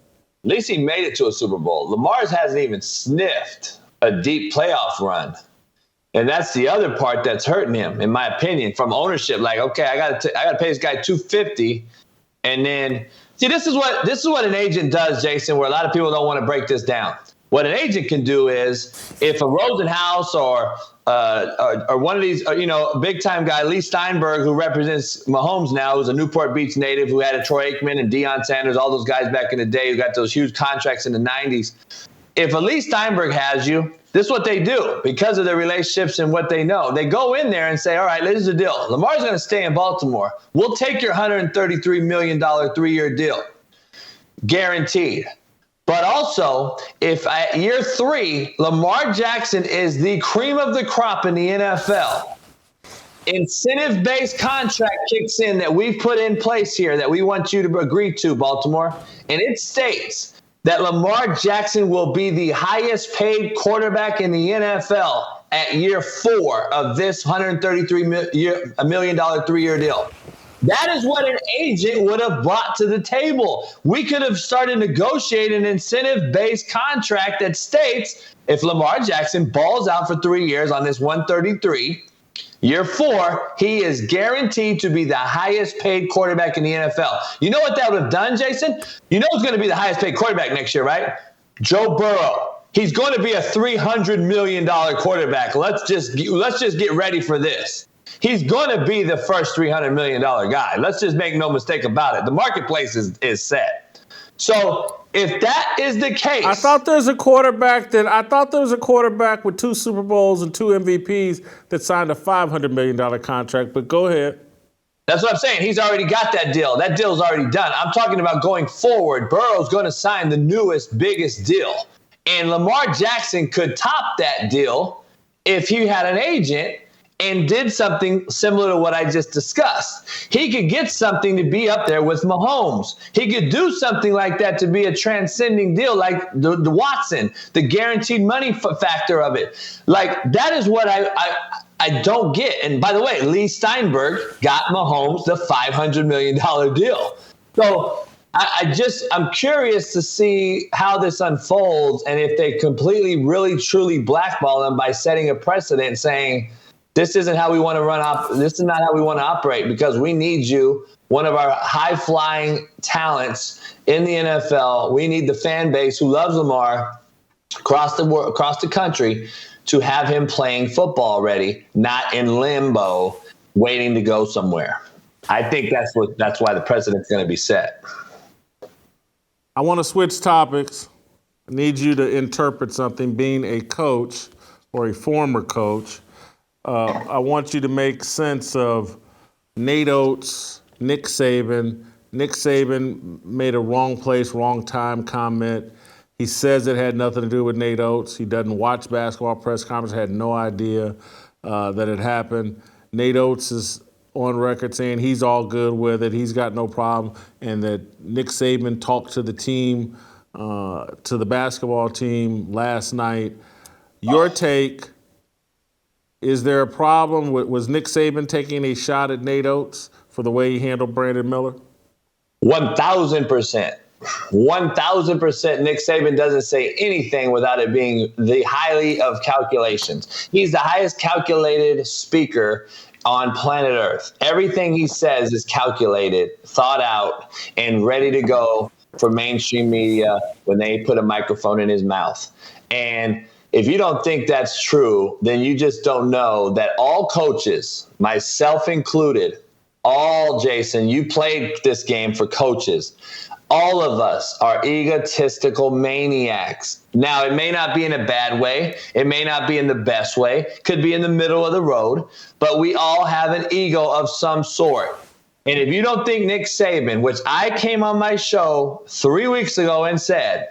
At least he made it to a Super Bowl. Lamar's hasn't even sniffed a deep playoff run. And that's the other part that's hurting him, in my opinion, from ownership. Like, okay, I got to pay this guy $250, and then see, this is what an agent does, Jason. Where a lot of people don't want to break this down. What an agent can do is, if a Rosenhaus or one of these, big time guy, Lee Steinberg, who represents Mahomes now, who's a Newport Beach native, who had a Troy Aikman and Deion Sanders, all those guys back in the day who got those huge contracts in the 90s. If a Lee Steinberg has you, this is what they do because of their relationships and what they know. They go in there and say, all right, this is the deal. Lamar's going to stay in Baltimore. We'll take your $133 million 3-year deal. Guaranteed. But also, if at year 3, Lamar Jackson is the cream of the crop in the NFL, incentive-based contract kicks in that we've put in place here that we want you to agree to, Baltimore, and it states that Lamar Jackson will be the highest paid quarterback in the NFL at year 4 of this $133 million 3-year deal. That is what an agent would have brought to the table. We could have started negotiating an incentive-based contract that states if Lamar Jackson balls out for 3 years on this 133, year 4, he is guaranteed to be the highest paid quarterback in the NFL. You know what that would have done, Jason? You know who's going to be the highest paid quarterback next year, right? Joe Burrow. He's going to be a $300 million quarterback. Let's just get ready for this. He's going to be the first $300 million guy. Let's just make no mistake about it. The marketplace is set. So if that is the case, I thought there was a quarterback with 2 Super Bowls and 2 MVPs that signed a $500 million contract. But go ahead. That's what I'm saying. He's already got that deal. That deal's already done. I'm talking about going forward. Burrow's going to sign the newest, biggest deal. And Lamar Jackson could top that deal if he had an agent and did something similar to what I just discussed. He could get something to be up there with Mahomes. He could do something like that to be a transcending deal, like the Watson, the guaranteed money factor of it. Like, that is what I don't get. And by the way, Lee Steinberg got Mahomes the $500 million deal. So I'm curious to see how this unfolds and if they completely, really, truly blackball him by setting a precedent saying, this isn't how we want to run. This is not how we want to operate because we need you, one of our high-flying talents in the NFL. We need the fan base who loves Lamar across the country to have him playing football already, not in limbo, waiting to go somewhere. I think that's why the precedent's going to be set. I want to switch topics. I need you to interpret something. Being a coach or a former coach, I want you to make sense of Nate Oats, Nick Saban. Nick Saban made a wrong place, wrong time comment. He says it had nothing to do with Nate Oats. He doesn't watch basketball press conferences, had no idea that it happened. Nate Oats' on record saying he's all good with it, he's got no problem, and that Nick Saban talked to the team, to the basketball team last night. Your take, is there a problem? Was Nick Saban taking a shot at Nate Oates for the way he handled Brandon Miller? 1,000%. 1,000% Nick Saban doesn't say anything without it being the highly of calculations. He's the highest calculated speaker on planet Earth. Everything he says is calculated, thought out, and ready to go for mainstream media when they put a microphone in his mouth. And if you don't think that's true, then you just don't know that all coaches, myself included, Jason, you played this game for coaches. All of us are egotistical maniacs. Now, it may not be in a bad way. It may not be in the best way. Could be in the middle of the road. But we all have an ego of some sort. And if you don't think Nick Saban, which I came on my show 3 weeks ago and said,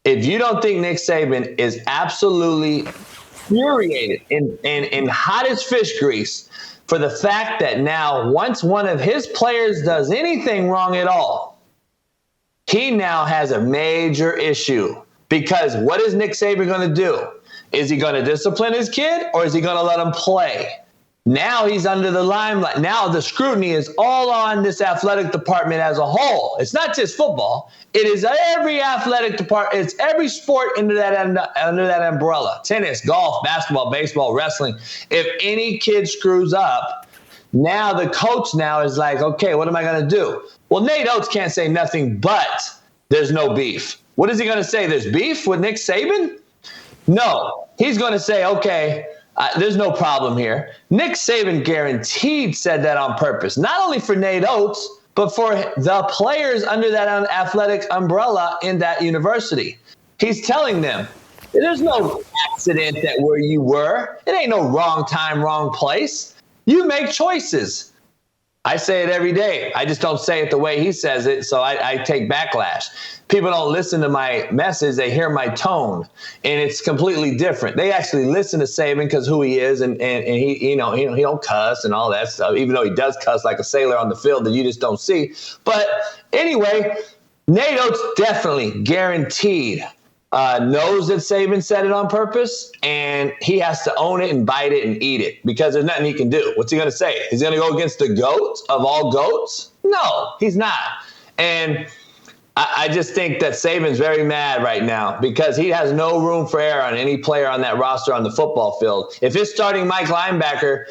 if you don't think Nick Saban is absolutely infuriated and hot as fish grease for the fact that now once one of his players does anything wrong at all, he now has a major issue. Because what is Nick Saban going to do? Is he going to discipline his kid, or is he going to let him play? Now he's under the limelight. Now the scrutiny is all on this athletic department as a whole. It's not just football. It is every athletic department. It's every sport under that umbrella. Tennis, golf, basketball, baseball, wrestling. If any kid screws up, now the coach now is like, okay, what am I going to do? Well, Nate Oates can't say nothing but there's no beef. What is he going to say? There's beef with Nick Saban? No. He's going to say, okay, there's no problem here. Nick Saban guaranteed said that on purpose, not only for Nate Oates, but for the players under that athletic umbrella in that university. He's telling them, there's no accident that where you were. It ain't no wrong time, wrong place. You make choices. I say it every day. I just don't say it the way he says it, so I take backlash. People don't listen to my message. They hear my tone, and it's completely different. They actually listen to Saban because who he is, and he, he don't cuss and all that stuff, even though he does cuss like a sailor on the field that you just don't see. But anyway, Nate Oates definitely guaranteed knows that Saban said it on purpose, and he has to own it and bite it and eat it because there's nothing he can do. What's he going to say? He's going to go against the GOAT of all GOATs? No, he's not. And I just think that Saban's very mad right now because he has no room for error on any player on that roster on the football field. If his starting Mike linebacker,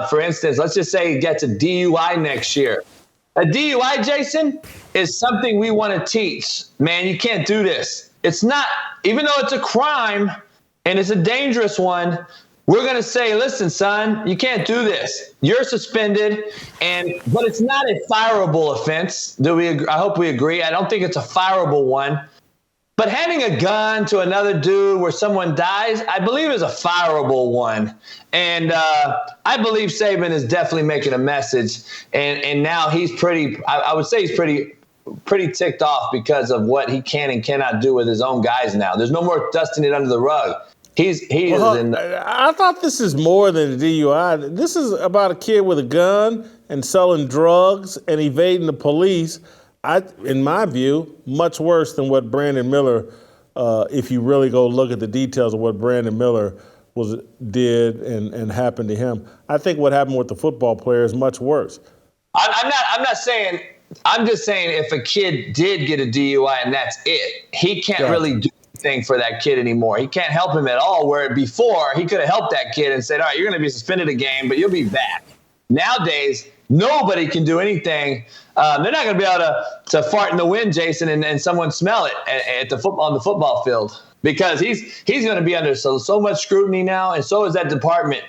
for instance, let's just say he gets a DUI next year. A DUI, Jason, is something we want to teach. Man, you can't do this. It's not, even though it's a crime and it's a dangerous one, we're going to say, listen, son, you can't do this. You're suspended, but it's not a fireable offense. I hope we agree. I don't think it's a fireable one. But handing a gun to another dude where someone dies, I believe is a fireable one. And I believe Saban is definitely making a message. And now he's I would say he's pretty ticked off because of what he can and cannot do with his own guys now. There's no more dusting it under the rug. I thought this is more than a DUI. This is about a kid with a gun and selling drugs and evading the police. In my view, much worse than what Brandon Miller, if you really go look at the details of what Brandon Miller did and happened to him. I think what happened with the football player is much worse. I'm not saying. I'm just saying if a kid did get a DUI and that's it, he can't really do anything for that kid anymore. He can't help him at all, where before he could have helped that kid and said, all right, you're going to be suspended a game, but you'll be back. Nowadays, nobody can do anything. They're not going to be able to fart in the wind, Jason, and someone smell it on the football field because he's going to be under so much scrutiny now, and so is that department.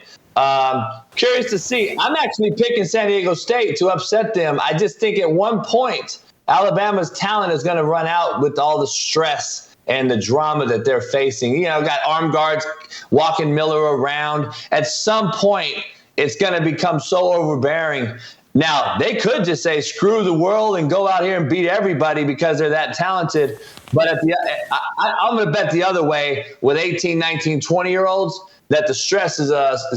Curious to see. I'm actually picking San Diego State to upset them. I just think at one point, Alabama's talent is going to run out with all the stress and the drama that they're facing. Got armed guards walking Miller around. At some point, it's going to become so overbearing. Now, they could just say, screw the world and go out here and beat everybody because they're that talented. But I'm going to bet the other way with 18, 19, 20-year-olds that the stress is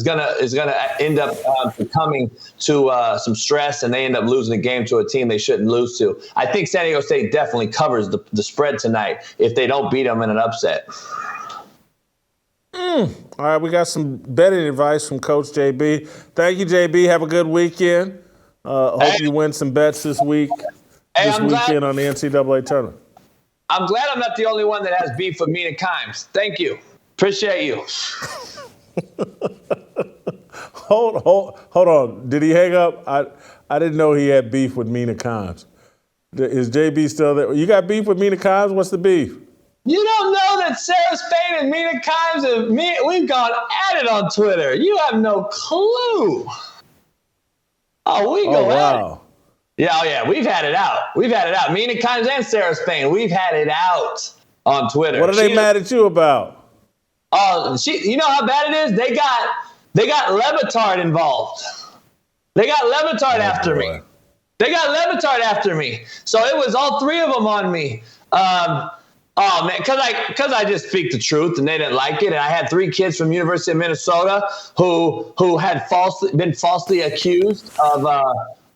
gonna end up succumbing to some stress, and they end up losing the game to a team they shouldn't lose to. I think San Diego State definitely covers the spread tonight if they don't beat them in an upset. All right, we got some betting advice from Coach JB. Thank you, JB. Have a good weekend. Hope you win some bets this weekend on the NCAA tournament. I'm glad I'm not the only one that has beef with Mina Kimes. Thank you. Appreciate you. Hold on. Did he hang up? I didn't know he had beef with Mina Kimes. Is JB still there? You got beef with Mina Kimes? What's the beef? You don't know that Sarah Spain and Mina Kimes we've gone at it on Twitter. You have no clue. Oh, we go at it. Yeah, we've had it out. Mina Kimes and Sarah Spain, we've had it out on Twitter. What are they mad at you about? Oh, you know how bad it is? They got Levitard involved. They got Levitard after me. They got Levitard after me. So it was all three of them on me. Oh man, because I just speak the truth and they didn't like it, and I had 3 kids from University of Minnesota who had been falsely accused of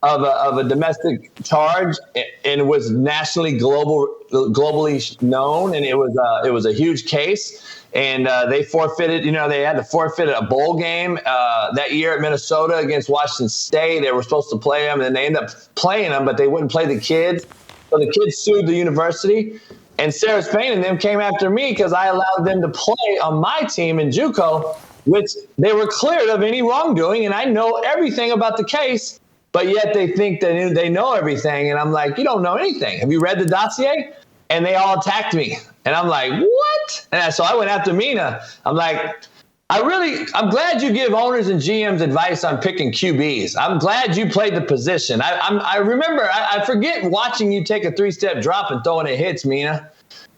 a domestic charge, and was nationally globally known, and it was a huge case. And they forfeited, they had to forfeit a bowl game that year at Minnesota against Washington State. They were supposed to play them, and they ended up playing them, but they wouldn't play the kids. So the kids sued the university. And Sarah Spain and them came after me because I allowed them to play on my team in JUCO, which they were cleared of any wrongdoing. And I know everything about the case, but yet they think that they know everything. And I'm like, you don't know anything. Have you read the dossier? And they all attacked me. And I'm like, what? And so I went after Mina. I'm like, I'm glad you give owners and GMs advice on picking QBs. I'm glad you played the position. I remember, I forget watching you take a 3-step drop and throwing it hits, Mina.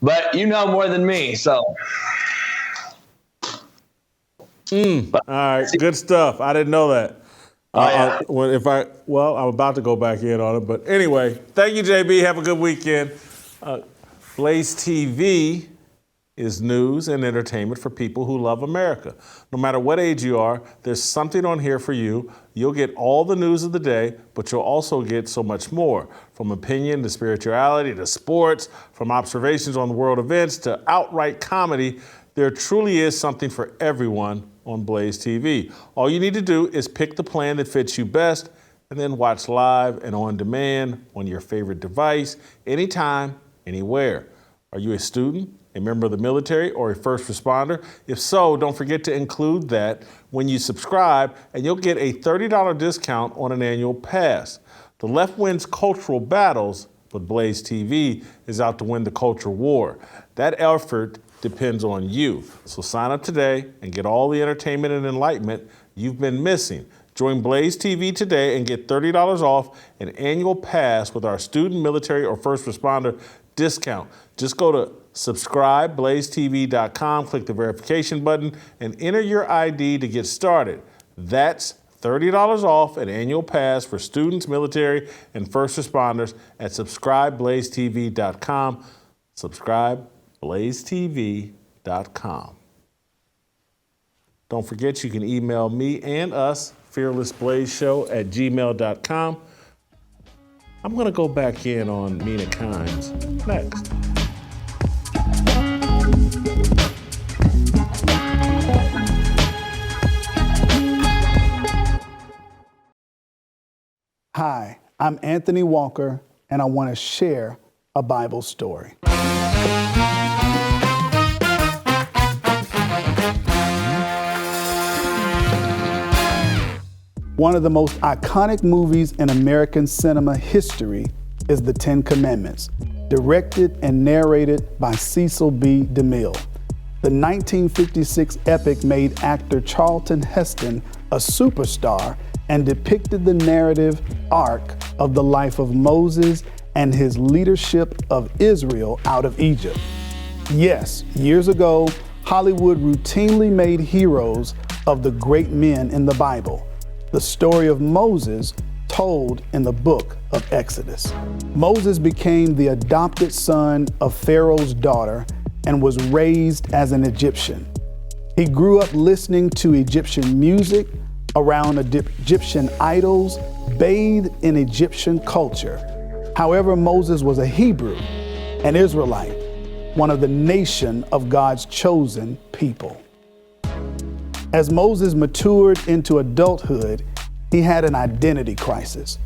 But you know more than me, so. All right, good stuff. I didn't know that. I'm about to go back in on it. But anyway, thank you, JB. Have a good weekend. Blaze TV is news and entertainment for people who love America. No matter what age you are, there's something on here for you. You'll get all the news of the day, but you'll also get so much more. From opinion to spirituality to sports, from observations on the world events to outright comedy, there truly is something for everyone on Blaze TV. All you need to do is pick the plan that fits you best and then watch live and on demand on your favorite device, anytime, anywhere. Are you a student, a member of the military, or a first responder? If so, don't forget to include that when you subscribe, and you'll get a $30 discount on an annual pass. The left wins cultural battles, but Blaze TV is out to win the culture war. That effort depends on you. So sign up today and get all the entertainment and enlightenment you've been missing. Join Blaze TV today and get $30 off an annual pass with our student, military, or first responder discount. Just go to subscribeblazetv.com, click the verification button, and enter your ID to get started. That's $30 off an annual pass for students, military, and first responders at subscribeblazetv.com. Subscribeblazetv.com. Don't forget you can email me and us, fearlessblazeshow@gmail.com. I'm going to go back in on Mina Kimes next. Hi, I'm Anthony Walker, and I want to share a Bible story. One of the most iconic movies in American cinema history is The 10 Commandments, directed and narrated by Cecil B. DeMille. The 1956 epic made actor Charlton Heston a superstar and depicted the narrative arc of the life of Moses and his leadership of Israel out of Egypt. Yes, years ago, Hollywood routinely made heroes of the great men in the Bible. The story of Moses told in the book of Exodus. Moses became the adopted son of Pharaoh's daughter and was raised as an Egyptian. He grew up listening to Egyptian music, around Egyptian idols, bathed in Egyptian culture. However, Moses was a Hebrew, an Israelite, one of the nation of God's chosen people. As Moses matured into adulthood, he had an identity crisis.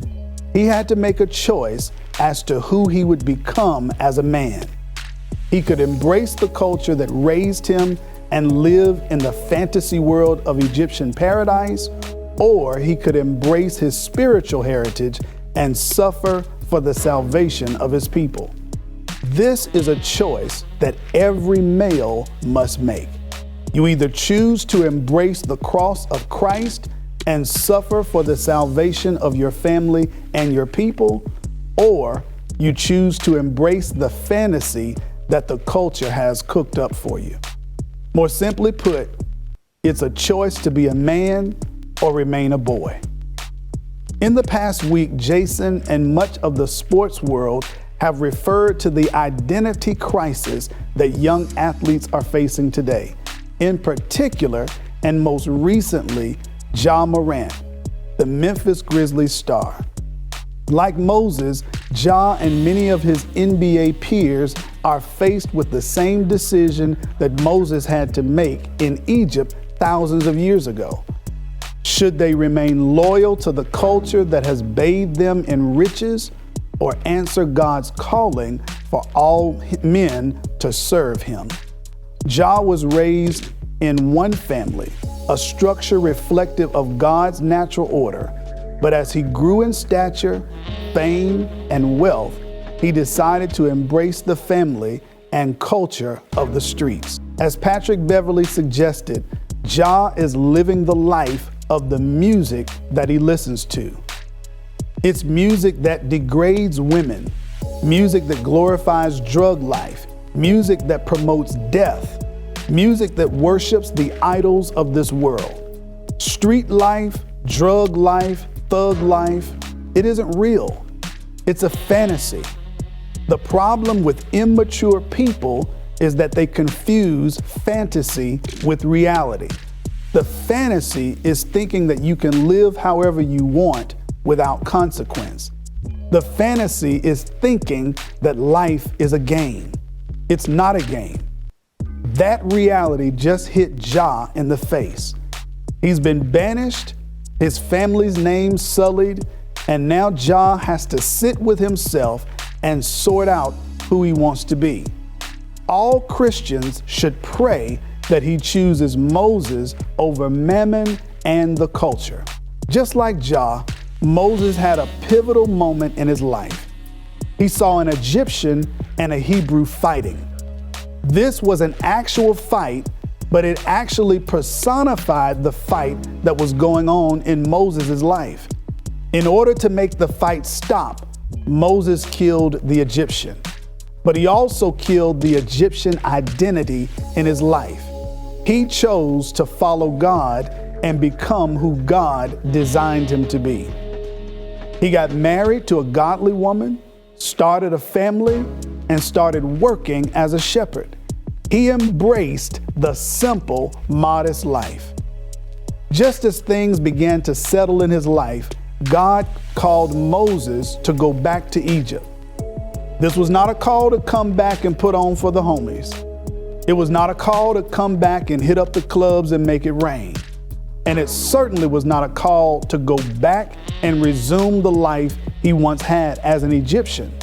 He had to make a choice as to who he would become as a man. He could embrace the culture that raised him and live in the fantasy world of Egyptian paradise, or he could embrace his spiritual heritage and suffer for the salvation of his people. This is a choice that every male must make. You either choose to embrace the cross of Christ and suffer for the salvation of your family and your people, or you choose to embrace the fantasy that the culture has cooked up for you. More simply put, it's a choice to be a man or remain a boy. In the past week, Jason and much of the sports world have referred to the identity crisis that young athletes are facing today. In particular, and most recently, Ja Morant, the Memphis Grizzlies star. Like Moses, Ja and many of his NBA peers are faced with the same decision that Moses had to make in Egypt thousands of years ago. Should they remain loyal to the culture that has bathed them in riches, or answer God's calling for all men to serve him? Ja was raised in one family, a structure reflective of God's natural order. But as he grew in stature, fame, and wealth, he decided to embrace the family and culture of the streets. As Patrick Beverly suggested, Ja is living the life of the music that he listens to. It's music that degrades women, music that glorifies drug life, music that promotes death, music that worships the idols of this world. Street life, drug life, thug life, it isn't real. It's a fantasy. The problem with immature people is that they confuse fantasy with reality. The fantasy is thinking that you can live however you want without consequence. The fantasy is thinking that life is a game. It's not a game. That reality just hit Ja in the face. He's been banished, his family's name sullied, and now Ja has to sit with himself and sort out who he wants to be. All Christians should pray that he chooses Moses over Mammon and the culture. Just like Ja, Moses had a pivotal moment in his life. He saw an Egyptian and a Hebrew fighting. This was an actual fight, but it actually personified the fight that was going on in Moses' life. In order to make the fight stop, Moses killed the Egyptian, but he also killed the Egyptian identity in his life. He chose to follow God and become who God designed him to be. He got married to a godly woman, started a family, and started working as a shepherd. He embraced the simple, modest life. Just as things began to settle in his life, God called Moses to go back to Egypt. This was not a call to come back and put on for the homies. It was not a call to come back and hit up the clubs and make it rain. And it certainly was not a call to go back and resume the life he once had as an Egyptian.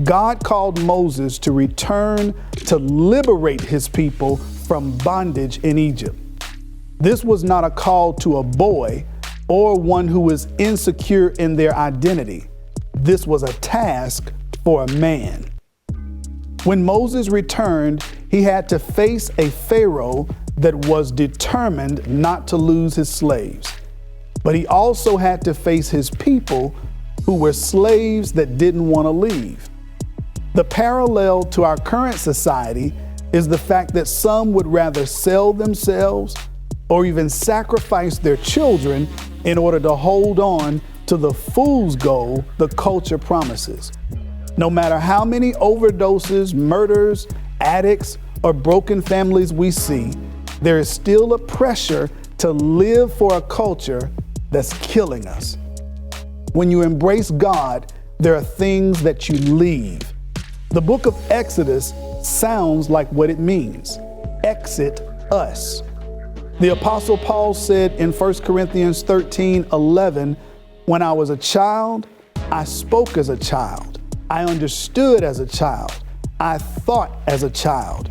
God called Moses to return to liberate his people from bondage in Egypt. This was not a call to a boy or one who was insecure in their identity. This was a task for a man. When Moses returned, he had to face a Pharaoh that was determined not to lose his slaves. But he also had to face his people who were slaves that didn't want to leave. The parallel to our current society is the fact that some would rather sell themselves or even sacrifice their children in order to hold on to the fool's goal the culture promises. No matter how many overdoses, murders, addicts, or broken families we see, there is still a pressure to live for a culture that's killing us. When you embrace God, there are things that you leave. The book of Exodus sounds like what it means. Exit us. The Apostle Paul said in 1 Corinthians 13:11, when I was a child, I spoke as a child. I understood as a child. I thought as a child.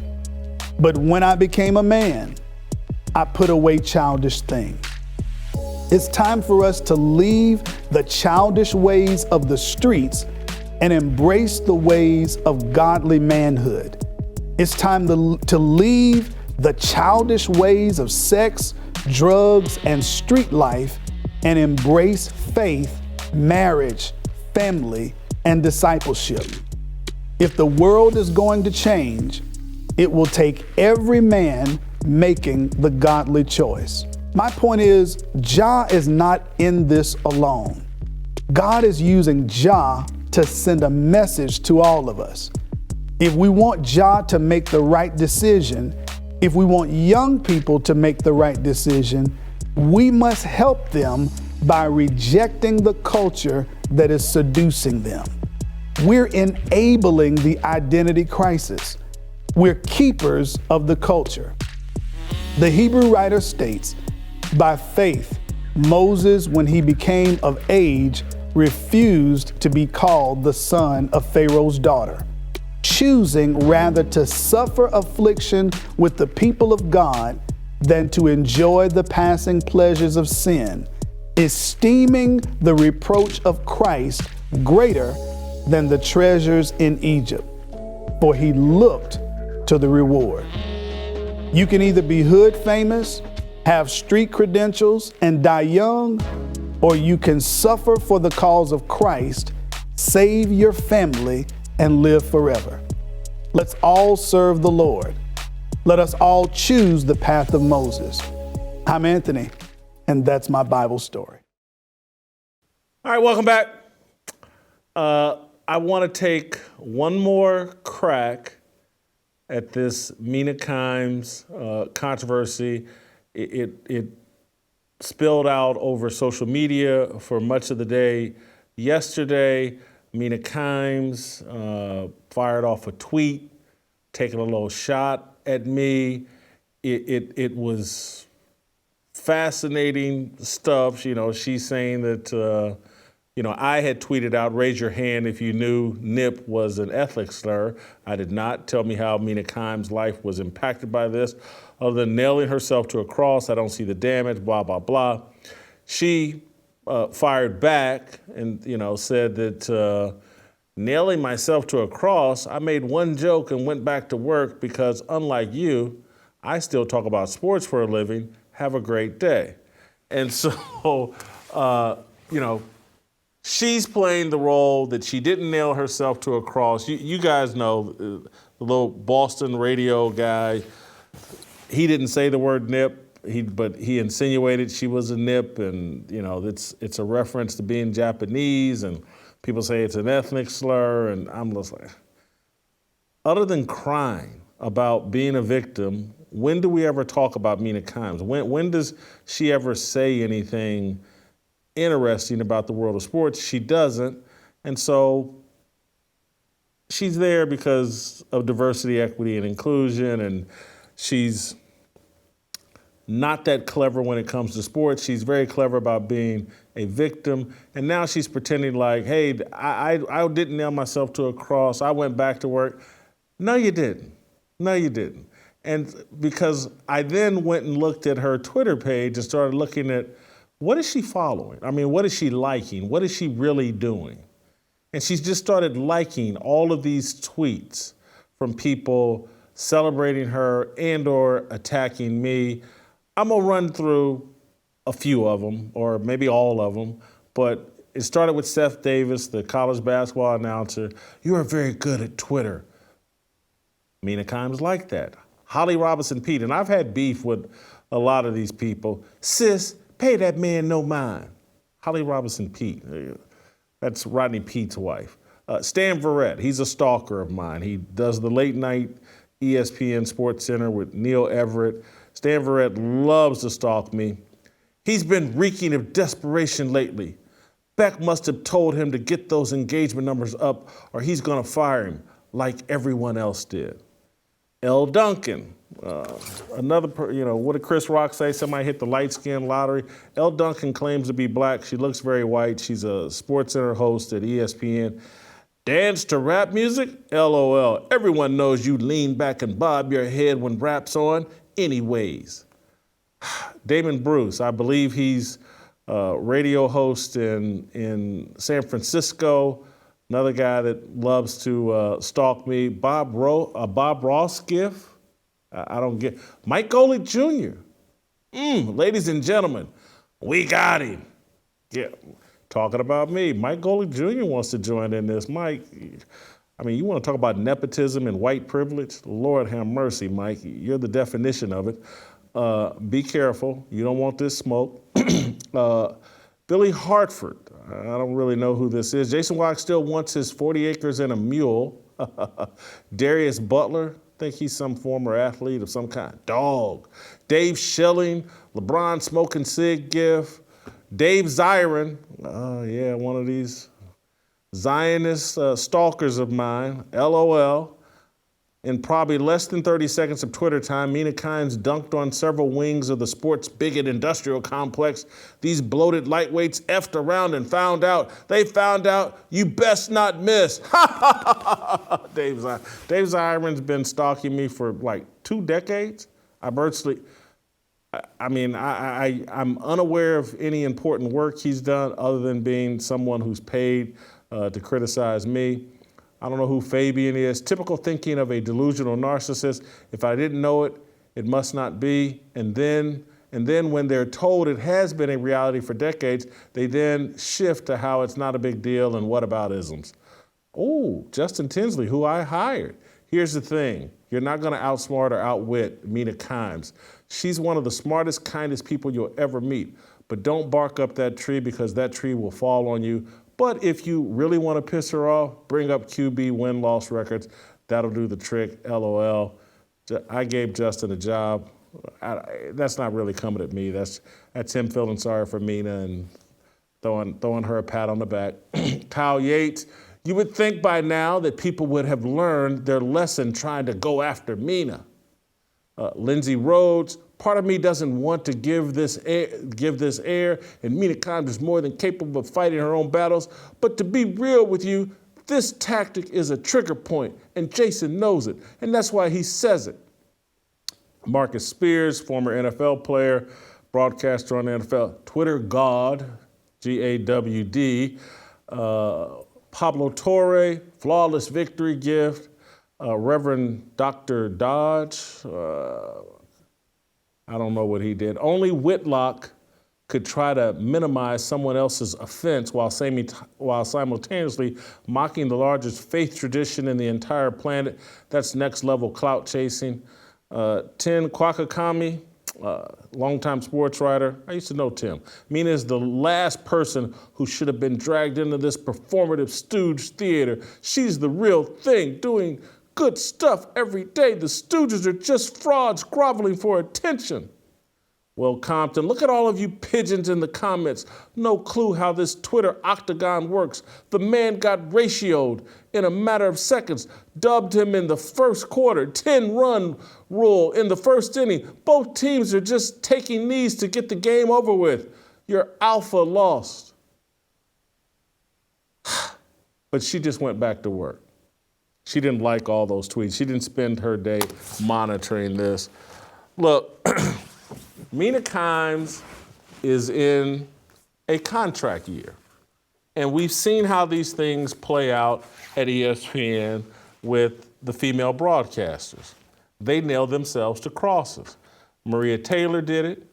But when I became a man, I put away childish things. It's time for us to leave the childish ways of the streets and embrace the ways of godly manhood. It's time to leave the childish ways of sex, drugs, and street life and embrace faith, marriage, family, and discipleship. If the world is going to change, it will take every man making the godly choice. My point is, Jah is not in this alone. God is using Jah to send a message to all of us. If we want Jah to make the right decision, if we want young people to make the right decision, we must help them by rejecting the culture that is seducing them. We're enabling the identity crisis. We're keepers of the culture. The Hebrew writer states, by faith, Moses, when he became of age, refused to be called the son of Pharaoh's daughter, choosing rather to suffer affliction with the people of God than to enjoy the passing pleasures of sin, esteeming the reproach of Christ greater than the treasures in Egypt, for he looked to the reward. You can either be hood famous, have street credentials, and die young, or you can suffer for the cause of Christ, save your family, and live forever. Let's all serve the Lord. Let us all choose the path of Moses. I'm Anthony, and that's my Bible story. All right, welcome back. I want to take one more crack at this Mina Kimes controversy. It spilled out over social media for much of the day yesterday. Mina Kimes fired off a tweet, taking a little shot at me. It was fascinating stuff. You know, she's saying that, I had tweeted out, raise your hand if you knew NIP was an ethnic slur. I did not. Tell me how Mina Kimes' life was impacted by this. Other than nailing herself to a cross, I don't see the damage, blah, blah, blah. She fired back and, said that nailing myself to a cross, I made one joke and went back to work because unlike you, I still talk about sports for a living. Have a great day. And so, she's playing the role that she didn't nail herself to a cross. You guys know the little Boston radio guy. He didn't say the word nip, but he insinuated she was a nip, and it's a reference to being Japanese, and people say it's an ethnic slur, and I'm just like, other than crying about being a victim, when do we ever talk about Mina Kimes? When does she ever say anything interesting about the world of sports? She doesn't, and so she's there because of diversity, equity, and inclusion, and she's not that clever when it comes to sports. She's very clever about being a victim, and now she's pretending like, hey, I didn't nail myself to a cross. I went back to work. No, you didn't. No, you didn't. And because I then went and looked at her Twitter page and started looking at what is she following? I mean, what is she liking? What is she really doing? And she's just started liking all of these tweets from people celebrating her and or attacking me. I'm gonna run through a few of them, or maybe all of them, but it started with Seth Davis, the college basketball announcer. You are very good at Twitter. Mina Kimes like that. Holly Robinson Pete, and I've had beef with a lot of these people. Sis, pay that man no mind. Holly Robinson Pete. That's Rodney Pete's wife. Stan Verrett, he's a stalker of mine. He does the late night ESPN Sports Center with Neil Everett. Stan Verrett loves to stalk me. He's been reeking of desperation lately. Beck must have told him to get those engagement numbers up or he's gonna fire him like everyone else did. L. Duncan, what did Chris Rock say? Somebody hit the light skin lottery. L. Duncan claims to be black. She looks very white. She's a Sports Center host at ESPN. Dance to rap music? LOL. Everyone knows you lean back and bob your head when rap's on. Anyways. Damon Bruce, I believe he's a radio host in San Francisco. Another guy that loves to stalk me. Bob Ross gif? I don't get. Mike Golick Jr. Ladies and gentlemen, we got him. Yeah, talking about me. Mike Golick Jr. wants to join in this. Mike, I mean, you want to talk about nepotism and white privilege? Lord have mercy, Mike. You're the definition of it. Be careful. You don't want this smoke. Billy Hartford. I don't really know who this is. Jason Wack still wants his 40 acres and a mule. Darius Butler. I think he's some former athlete of some kind. Dog. Dave Schilling. LeBron smoking cig gif. Dave Zirin. One of these Zionist stalkers of mine. LOL. In probably less than 30 seconds of Twitter time, Mina Kimes dunked on several wings of the sports bigot industrial complex. These bloated lightweights effed around and found out. They found out you best not miss. Dave Zirin's been stalking me for like 2 decades. I'm unaware of any important work he's done other than being someone who's paid to criticize me. I don't know who Fabian is. Typical thinking of a delusional narcissist. If I didn't know it, it must not be. And then when they're told it has been a reality for decades, they then shift to how it's not a big deal and whataboutisms. Oh, Justin Tinsley, who I hired. Here's the thing. You're not going to outsmart or outwit Mina Kimes. She's one of the smartest, kindest people you'll ever meet. But don't bark up that tree because that tree will fall on you. But if you really want to piss her off, bring up QB win-loss records. That'll do the trick, LOL. I gave Justin a job. That's not really coming at me. That's him feeling sorry for Mina and throwing her a pat on the back. Kyle Yates, you would think by now that people would have learned their lesson trying to go after Mina. Lindsey Rhodes, part of me doesn't want to give this air, and Mina Kimes is more than capable of fighting her own battles. But to be real with you, this tactic is a trigger point, and Jason knows it, and that's why he says it. Marcus Spears, former NFL player, broadcaster on the NFL, Twitter God, G-A-W-D, Pablo Torre, flawless victory gift, Reverend Dr. Dodge, I don't know what he did. Only Whitlock could try to minimize someone else's offense while simultaneously mocking the largest faith tradition in the entire planet. That's next level clout chasing. Tim Kwakakami, longtime sports writer. I used to know Tim. Mina is the last person who should have been dragged into this performative stooge theater. She's the real thing, doing good stuff every day. The Stooges are just frauds groveling for attention. Well, Compton, look at all of you pigeons in the comments. No clue how this Twitter octagon works. The man got ratioed in a matter of seconds. Dubbed him in the first quarter, 10-run rule in the first inning. Both teams are just taking knees to get the game over with. Your alpha lost. But she just went back to work. She didn't like all those tweets. She didn't spend her day monitoring this. Look, Mina Kimes is in a contract year. And we've seen how these things play out at ESPN with the female broadcasters. They nail themselves to crosses. Maria Taylor did it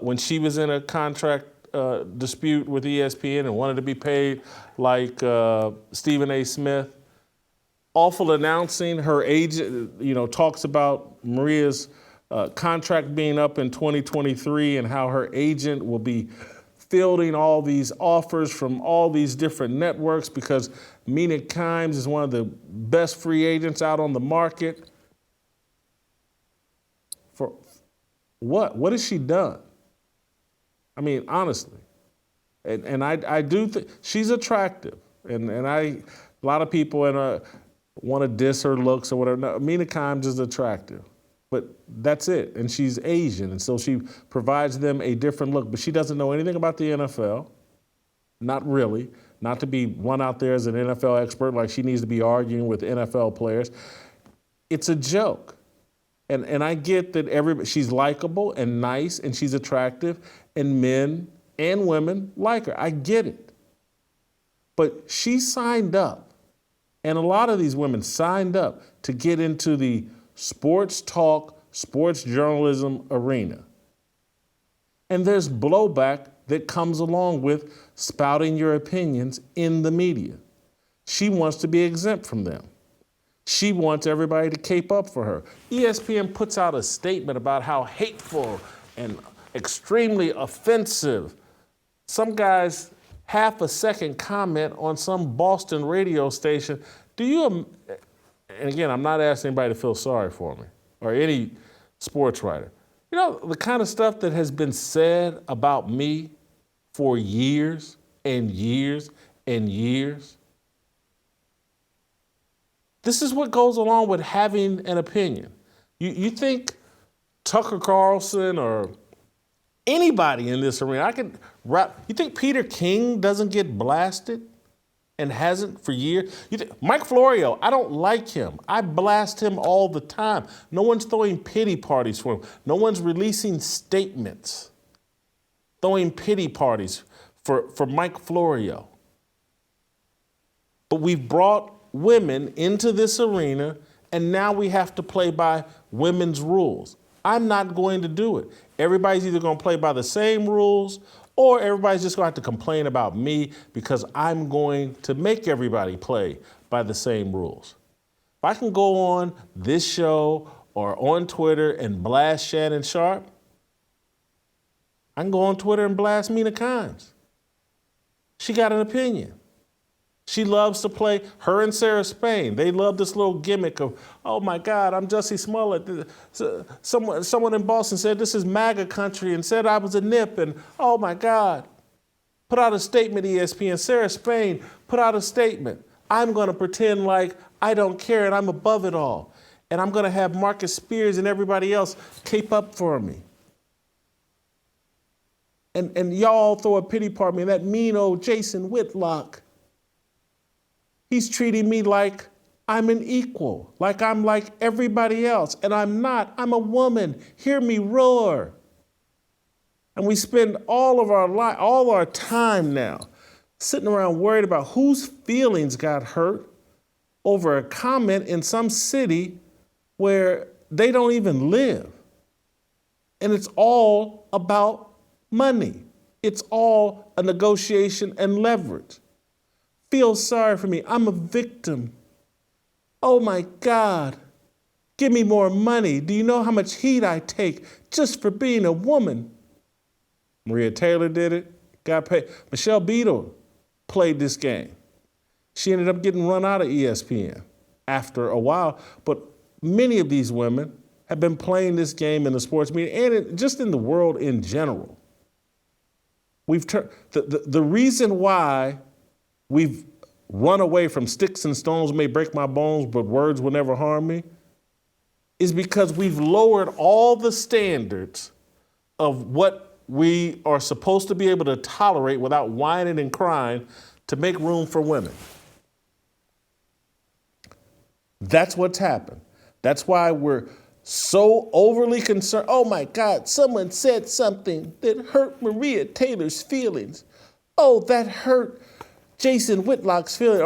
when she was in a contract dispute with ESPN and wanted to be paid like Stephen A. Smith. Awful announcing. Her agent, talks about Maria's contract being up in 2023 and how her agent will be fielding all these offers from all these different networks because Mina Kimes is one of the best free agents out on the market. For what? What has she done? I mean, honestly. And I do think she's attractive. And a lot of people want to diss her looks or whatever. No, Mina Kimes is attractive. But that's it. And she's Asian. And so she provides them a different look. But she doesn't know anything about the NFL. Not really. Not to be run out there as an NFL expert like she needs to be arguing with NFL players. It's a joke. And I get that she's likable and nice and she's attractive and men and women like her. I get it. But she signed up, and a lot of these women signed up to get into the sports talk, sports journalism arena. And there's blowback that comes along with spouting your opinions in the media. She wants to be exempt from them. She wants everybody to cape up for her. ESPN puts out a statement about how hateful and extremely offensive some guy's half-a-second comment on some Boston radio station. And again, I'm not asking anybody to feel sorry for me or any sports writer. You know, the kind of stuff that has been said about me for years and years and years. This is what goes along with having an opinion. You think Tucker Carlson or anybody in this arena, you think Peter King doesn't get blasted and hasn't for years? Mike Florio, I don't like him. I blast him all the time. No one's throwing pity parties for him. No one's releasing statements throwing pity parties for Mike Florio. But we've brought women into this arena, and now we have to play by women's rules. I'm not going to do it. Everybody's either going to play by the same rules or everybody's just going to have to complain about me because I'm going to make everybody play by the same rules. If I can go on this show or on Twitter and blast Shannon Sharp, I can go on Twitter and blast Mina Kimes. She got an opinion. She loves to play, her and Sarah Spain. They love this little gimmick of, oh my God, I'm Jussie Smollett. Someone in Boston said this is MAGA country and said I was a nip and oh my God. Put out a statement, ESPN. Sarah Spain put out a statement. I'm gonna pretend like I don't care and I'm above it all. And I'm gonna have Marcus Spears and everybody else cape up for me. And y'all throw a pity party and that mean old Jason Whitlock. He's treating me like I'm an equal, like I'm like everybody else, and I'm not. I'm a woman. Hear me roar. And we spend all our time now sitting around worried about whose feelings got hurt over a comment in some city where they don't even live. And it's all about money. It's all a negotiation and leverage. Feel sorry for me. I'm a victim. Oh my God. Give me more money. Do you know how much heat I take just for being a woman? Maria Taylor did it. Got paid. Michelle Beadle played this game. She ended up getting run out of ESPN after a while. But many of these women have been playing this game in the sports media and just in the world in general. The reason why we've run away from sticks and stones may break my bones, but words will never harm me, is because we've lowered all the standards of what we are supposed to be able to tolerate without whining and crying to make room for women. That's what's happened. That's why we're so overly concerned. Oh my God, someone said something that hurt Maria Taylor's feelings. Oh, that hurt Jason Whitlock's feelings.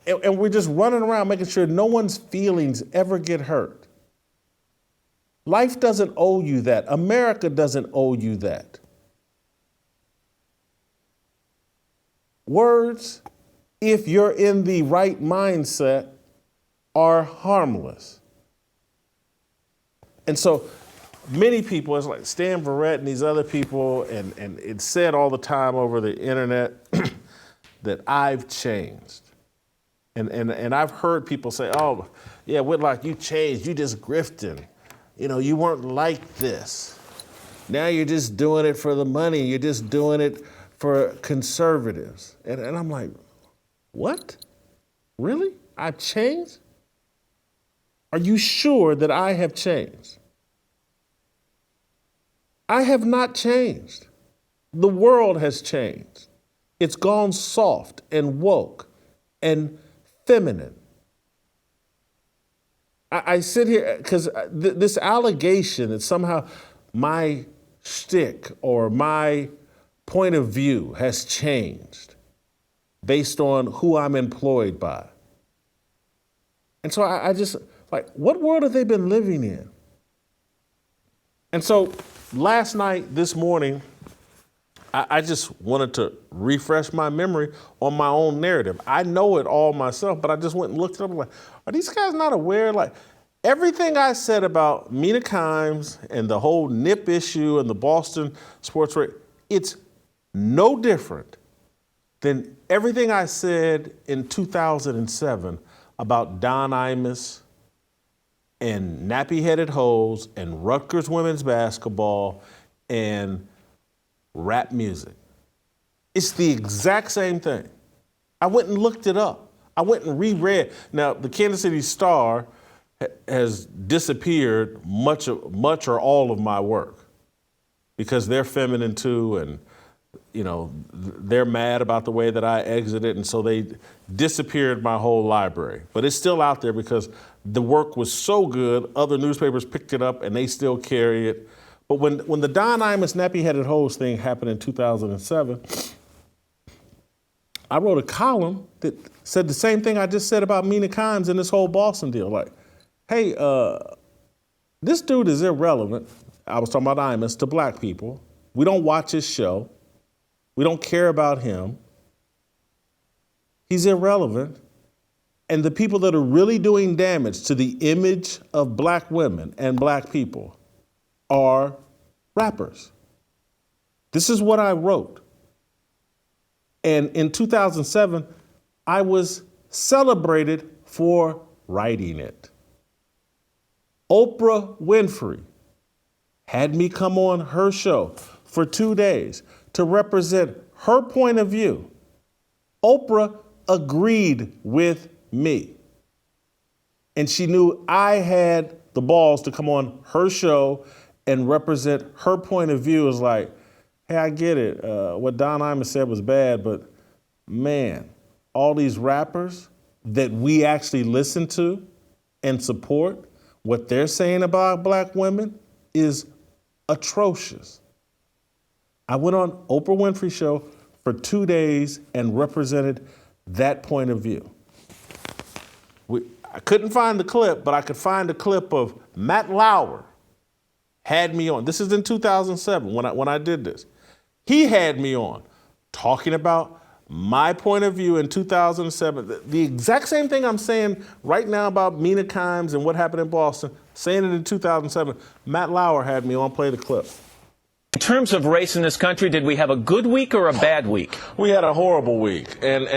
And we're just running around making sure no one's feelings ever get hurt. Life doesn't owe you that. America doesn't owe you that. Words, if you're in the right mindset, are harmless. And so many people, it's like Stan Verrett and these other people, and it's said all the time over the internet that I've changed. And I've heard people say, oh, yeah, Whitlock, you changed. You just grifting. You know, you weren't like this. Now you're just doing it for the money. You're just doing it for conservatives. And I'm like, what? Really? I've changed? Are you sure that I have changed? I have not changed. The world has changed. It's gone soft and woke and feminine. I sit here because this allegation that somehow my shtick or my point of view has changed based on who I'm employed by. And so I just, like, what world have they been living in? And so last night, this morning, I just wanted to refresh my memory on my own narrative. I know it all myself, but I just went and looked it up. Like, are these guys not aware? Like, everything I said about Mina Kimes and the whole NIP issue and the Boston sports rate, it's no different than everything I said in 2007 about Don Imus and nappy-headed hoes and Rutgers women's basketball and rap music. It's the exact same thing. I went and looked it up. I went and reread. Now, the Kansas City Star has disappeared much or all of my work because they're feminine too, and you know, they're mad about the way that I exited, and so they disappeared my whole library. But it's still out there because the work was so good, other newspapers picked it up and they still carry it. But when the Don Imus nappy-headed hoes thing happened in 2007, I wrote a column that said the same thing I just said about Mina Kimes and this whole Boston deal. Like, hey, this dude is irrelevant. I was talking about Imus to black people. We don't watch his show. We don't care about him. He's irrelevant. And the people that are really doing damage to the image of black women and black people are rappers. This is what I wrote. And in 2007, I was celebrated for writing it. Oprah Winfrey had me come on her show for 2 days to represent her point of view. Oprah agreed with me. And she knew I had the balls to come on her show and represent her point of view. Is like, hey, I get it. What Don Imus said was bad, but man, all these rappers that we actually listen to and support, what they're saying about black women is atrocious. I went on Oprah Winfrey show for 2 days and represented that point of view. I couldn't find the clip, but I could find a clip of Matt Lauer had me on. This is in 2007 when I did this. He had me on talking about my point of view in 2007. The exact same thing I'm saying right now about Mina Kimes and what happened in Boston, saying it in 2007. Matt Lauer had me on. Play the clip. In terms of race in this country, did we have a good week or a bad week? We had a horrible week, and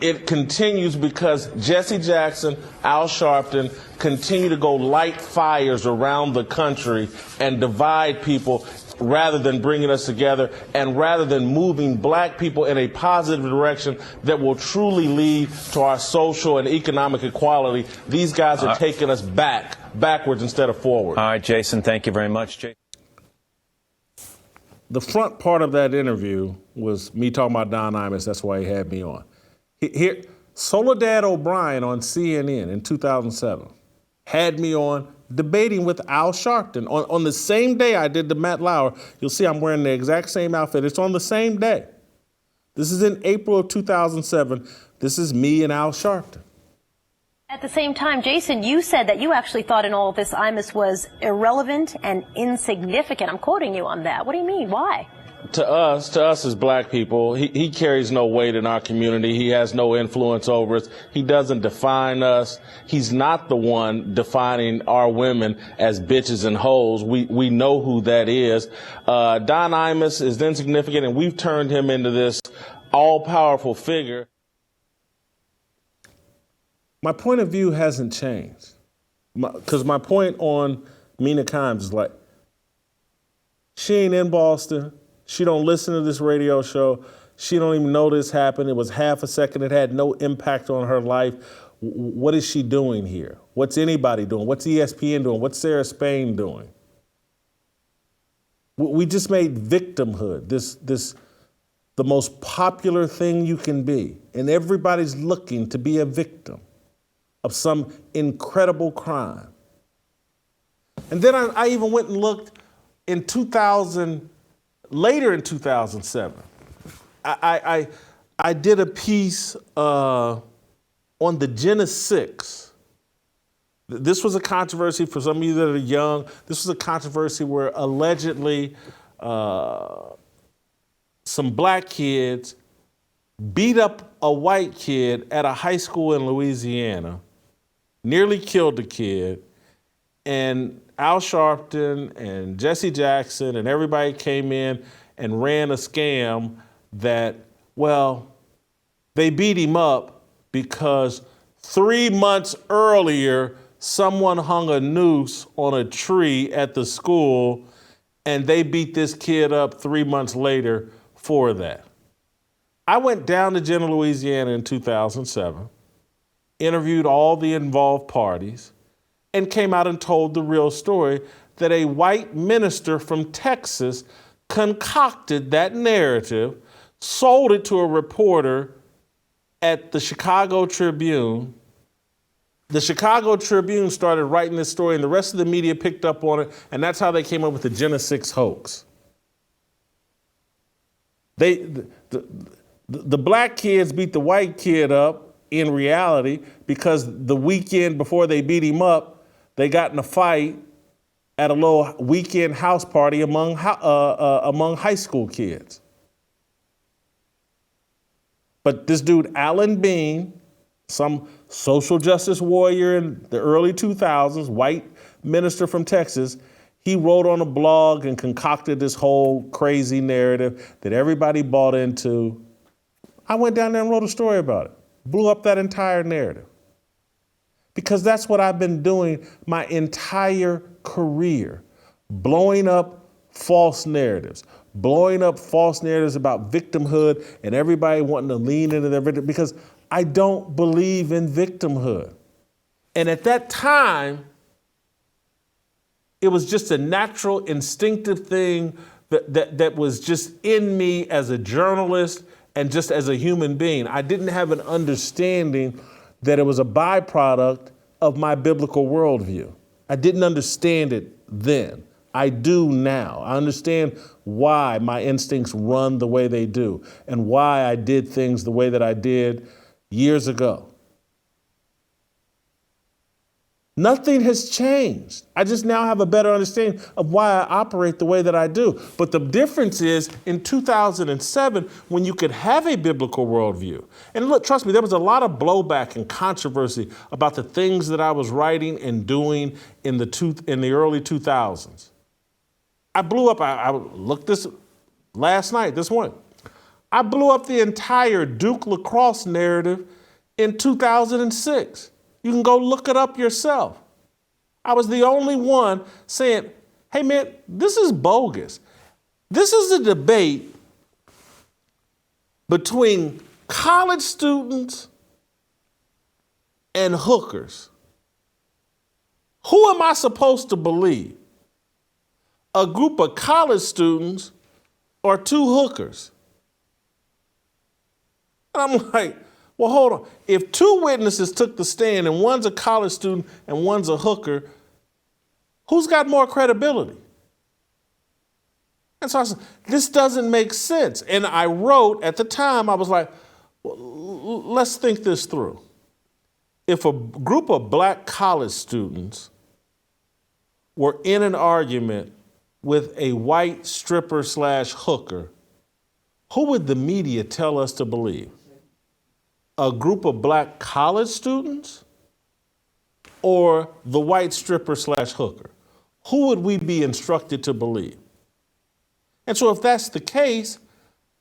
it continues because Jesse Jackson, Al Sharpton continue to go light fires around the country and divide people rather than bringing us together and rather than moving black people in a positive direction that will truly lead to our social and economic equality. These guys are taking us backwards instead of forward. All right, Jason, thank you very much. The front part of that interview was me talking about Don Imus. That's why he had me on. Here, Soledad O'Brien on CNN in 2007 had me on debating with Al Sharpton on the same day I did the Matt Lauer. You'll see I'm wearing the exact same outfit. It's on the same day. This is in April of 2007. This is me and Al Sharpton. At the same time, Jason, you said that you actually thought in all of this Imus was irrelevant and insignificant. I'm quoting you on that. What do you mean? Why? to us as black people, he carries no weight in our community. He has no influence over us. He doesn't define us. He's not the one defining our women as bitches and hoes. We know who that is. Don Imus is insignificant, and we've turned him into this all-powerful figure. My point of view hasn't changed. Because my point on Mina Kimes is like, she ain't in Boston. She don't listen to this radio show. She don't even know this happened. It was half a second. It had no impact on her life. What is she doing here? What's anybody doing? What's ESPN doing? What's Sarah Spain doing? We just made victimhood the most popular thing you can be. And everybody's looking to be a victim of some incredible crime. And then I even went and looked in later in 2007. I did a piece on the Jenna 6. This was a controversy for some of you that are young. This was a controversy where allegedly some black kids beat up a white kid at a high school in Louisiana, nearly killed the kid, and Al Sharpton and Jesse Jackson and everybody came in and ran a scam that, well, they beat him up because 3 months earlier, someone hung a noose on a tree at the school, and they beat this kid up 3 months later for that. I went down to Jenna, Louisiana in 2007, interviewed all the involved parties, and came out and told the real story that a white minister from Texas concocted that narrative, sold it to a reporter at the Chicago Tribune. The Chicago Tribune started writing this story, and the rest of the media picked up on it, and that's how they came up with the Jenna 6 hoax. The black kids beat the white kid up in reality because the weekend before they beat him up, they got in a fight at a little weekend house party among high school kids. But this dude, Alan Bean, some social justice warrior in the early 2000s, white minister from Texas, he wrote on a blog and concocted this whole crazy narrative that everybody bought into. I went down there and wrote a story about it, blew up that entire narrative. Because that's what I've been doing my entire career, blowing up false narratives about victimhood and everybody wanting to lean into their victim, because I don't believe in victimhood. And at that time, it was just a natural, instinctive thing that was just in me as a journalist and just as a human being. I didn't have an understanding that it was a byproduct of my biblical worldview. I didn't understand it then. I do now. I understand why my instincts run the way they do and why I did things the way that I did years ago. Nothing has changed. I just now have a better understanding of why I operate the way that I do. But the difference is in 2007, when you could have a biblical worldview. And look, trust me, there was a lot of blowback and controversy about the things that I was writing and doing in the early 2000s. I blew up, I looked this last night, this morning. I blew up the entire Duke lacrosse narrative in 2006. You can go look it up yourself. I was the only one saying, hey man, this is bogus. This is a debate between college students and hookers. Who am I supposed to believe? A group of college students or two hookers? And I'm like, well, hold on. If two witnesses took the stand and one's a college student and one's a hooker, who's got more credibility? And so I said, this doesn't make sense. And I wrote, at the time, I was like, well, let's think this through. If a group of black college students were in an argument with a white stripper / hooker, who would the media tell us to believe? A group of black college students or the white stripper / hooker? Who would we be instructed to believe? And so if that's the case,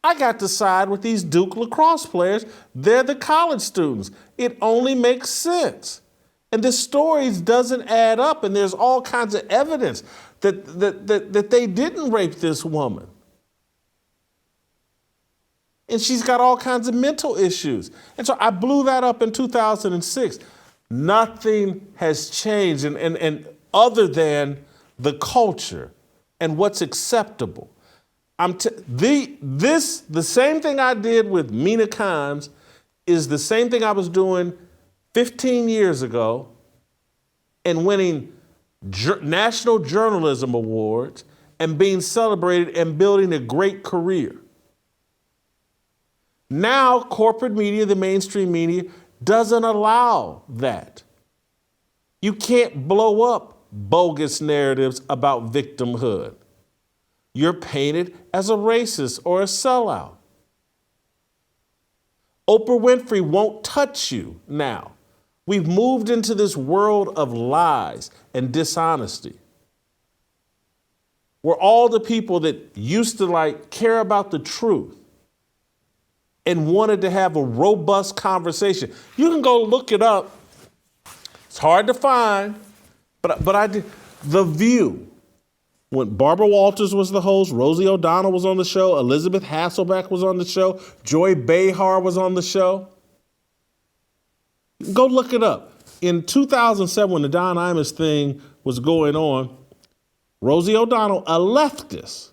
I got to side with these Duke lacrosse players. They're the college students. It only makes sense. And the stories doesn't add up, and there's all kinds of evidence that they didn't rape this woman. And she's got all kinds of mental issues. And so I blew that up in 2006. Nothing has changed, and other than the culture and what's acceptable. The same thing I did with Mina Kimes is the same thing I was doing 15 years ago and winning national journalism awards and being celebrated and building a great career. Now, corporate media, the mainstream media, doesn't allow that. You can't blow up bogus narratives about victimhood. You're painted as a racist or a sellout. Oprah Winfrey won't touch you now. We've moved into this world of lies and dishonesty, where all the people that used to care about the truth and wanted to have a robust conversation. You can go look it up. It's hard to find, but I did. The View, when Barbara Walters was the host, Rosie O'Donnell was on the show, Elizabeth Hasselbeck was on the show, Joy Behar was on the show. Go look it up. In 2007, when the Don Imus thing was going on, Rosie O'Donnell, a leftist,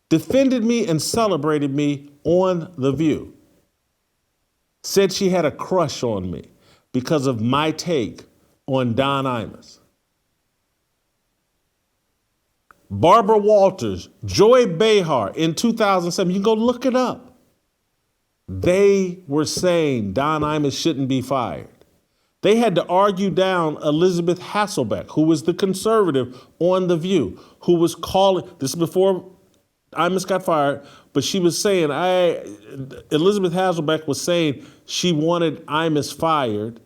defended me and celebrated me on The View. Said she had a crush on me because of my take on Don Imus. Barbara Walters, Joy Behar in 2007, you can go look it up. They were saying Don Imus shouldn't be fired. They had to argue down Elizabeth Hasselbeck, who was the conservative on The View, who was calling, this is before Imus got fired, but she was saying, Elizabeth Hasselbeck was saying she wanted Imus fired.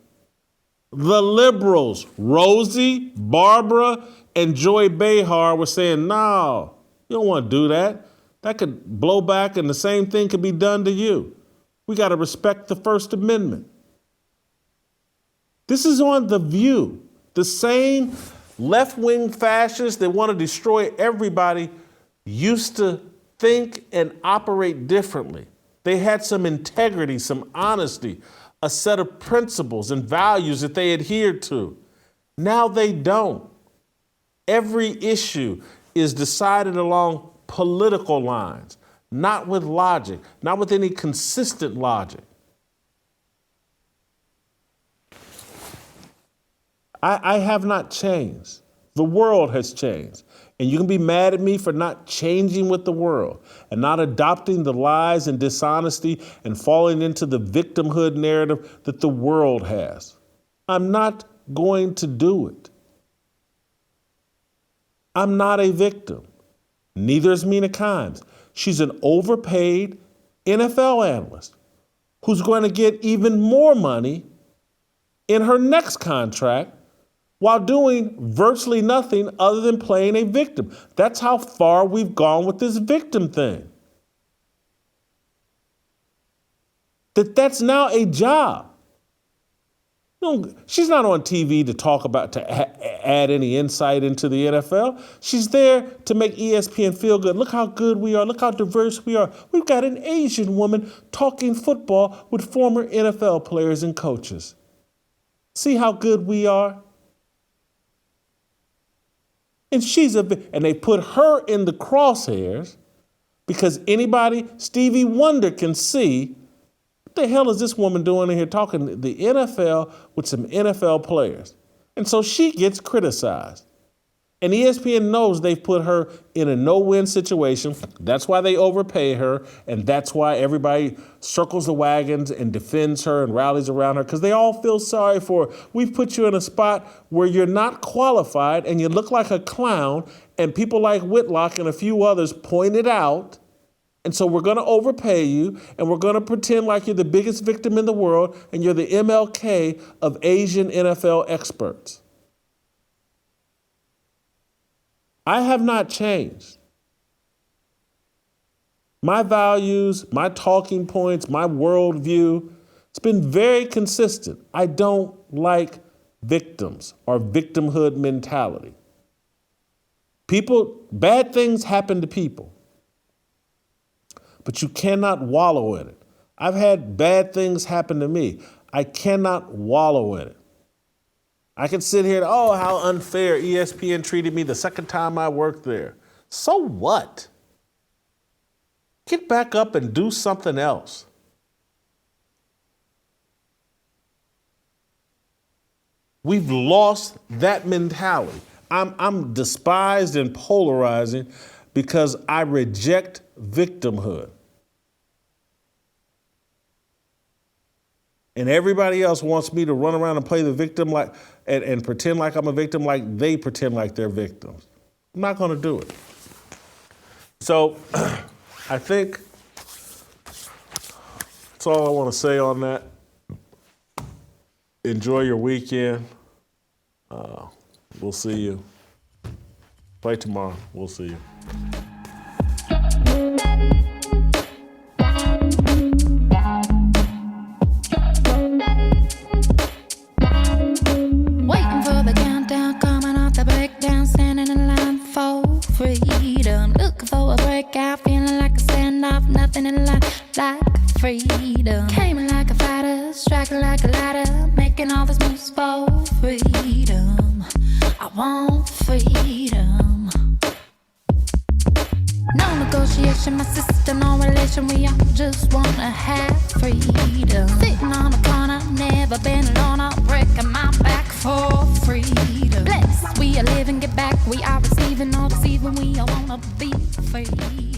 The liberals, Rosie, Barbara, and Joy Behar were saying, no, you don't want to do that. That could blow back and the same thing could be done to you. We got to respect the First Amendment. This is on The View. The same left-wing fascists that want to destroy everybody used to think and operate differently. They had some integrity, some honesty, a set of principles and values that they adhered to. Now they don't. Every issue is decided along political lines, not with logic, not with any consistent logic. I have not changed. The world has changed. And you can be mad at me for not changing with the world and not adopting the lies and dishonesty and falling into the victimhood narrative that the world has. I'm not going to do it. I'm not a victim. Neither is Mina Kimes. She's an overpaid NFL analyst who's going to get even more money in her next contract while doing virtually nothing other than playing a victim. That's how far we've gone with this victim thing. That's now a job. No, she's not on TV to talk about, to add any insight into the NFL. She's there to make ESPN feel good. Look how good we are. Look how diverse we are. We've got an Asian woman talking football with former NFL players and coaches. See how good we are? And and they put her in the crosshairs because anybody, Stevie Wonder, can see what the hell is this woman doing in here talking the NFL with some NFL players? And so she gets criticized. And ESPN knows they've put her in a no-win situation. That's why they overpay her. And that's why everybody circles the wagons and defends her and rallies around her, because they all feel sorry for her. We've put you in a spot where you're not qualified and you look like a clown. And people like Whitlock and a few others pointed out And so we're going to overpay you, and we're going to pretend like you're the biggest victim in the world, and you're the MLK of Asian NFL experts. I have not changed. My values, my talking points, my worldview, it's been very consistent. I don't like victims or victimhood mentality. Bad things happen to people, but you cannot wallow in it. I've had bad things happen to me. I cannot wallow in it. I can sit here and, oh, how unfair ESPN treated me the second time I worked there. So what? Get back up and do something else. We've lost that mentality. I'm despised and polarizing because I reject victimhood. And everybody else wants me to run around and play the victim and pretend like I'm a victim like they pretend like they're victims. I'm not going to do it. So I think that's all I want to say on that. Enjoy your weekend. We'll see you. Play tomorrow. We'll see you. Waiting for the countdown, coming off the breakdown, standing in line for freedom. Looking for a breakout, feeling like a standoff, nothing in life like freedom. Came in like a fighter, striking like a ladder, making all these moves for freedom. I want freedom. No negotiation, my sister, no relation. We all just wanna have freedom. Sitting on a corner, never been alone. I'm breaking my back for freedom. Blessed, we are living, get back. We are receiving, all deceiving. We all wanna be free.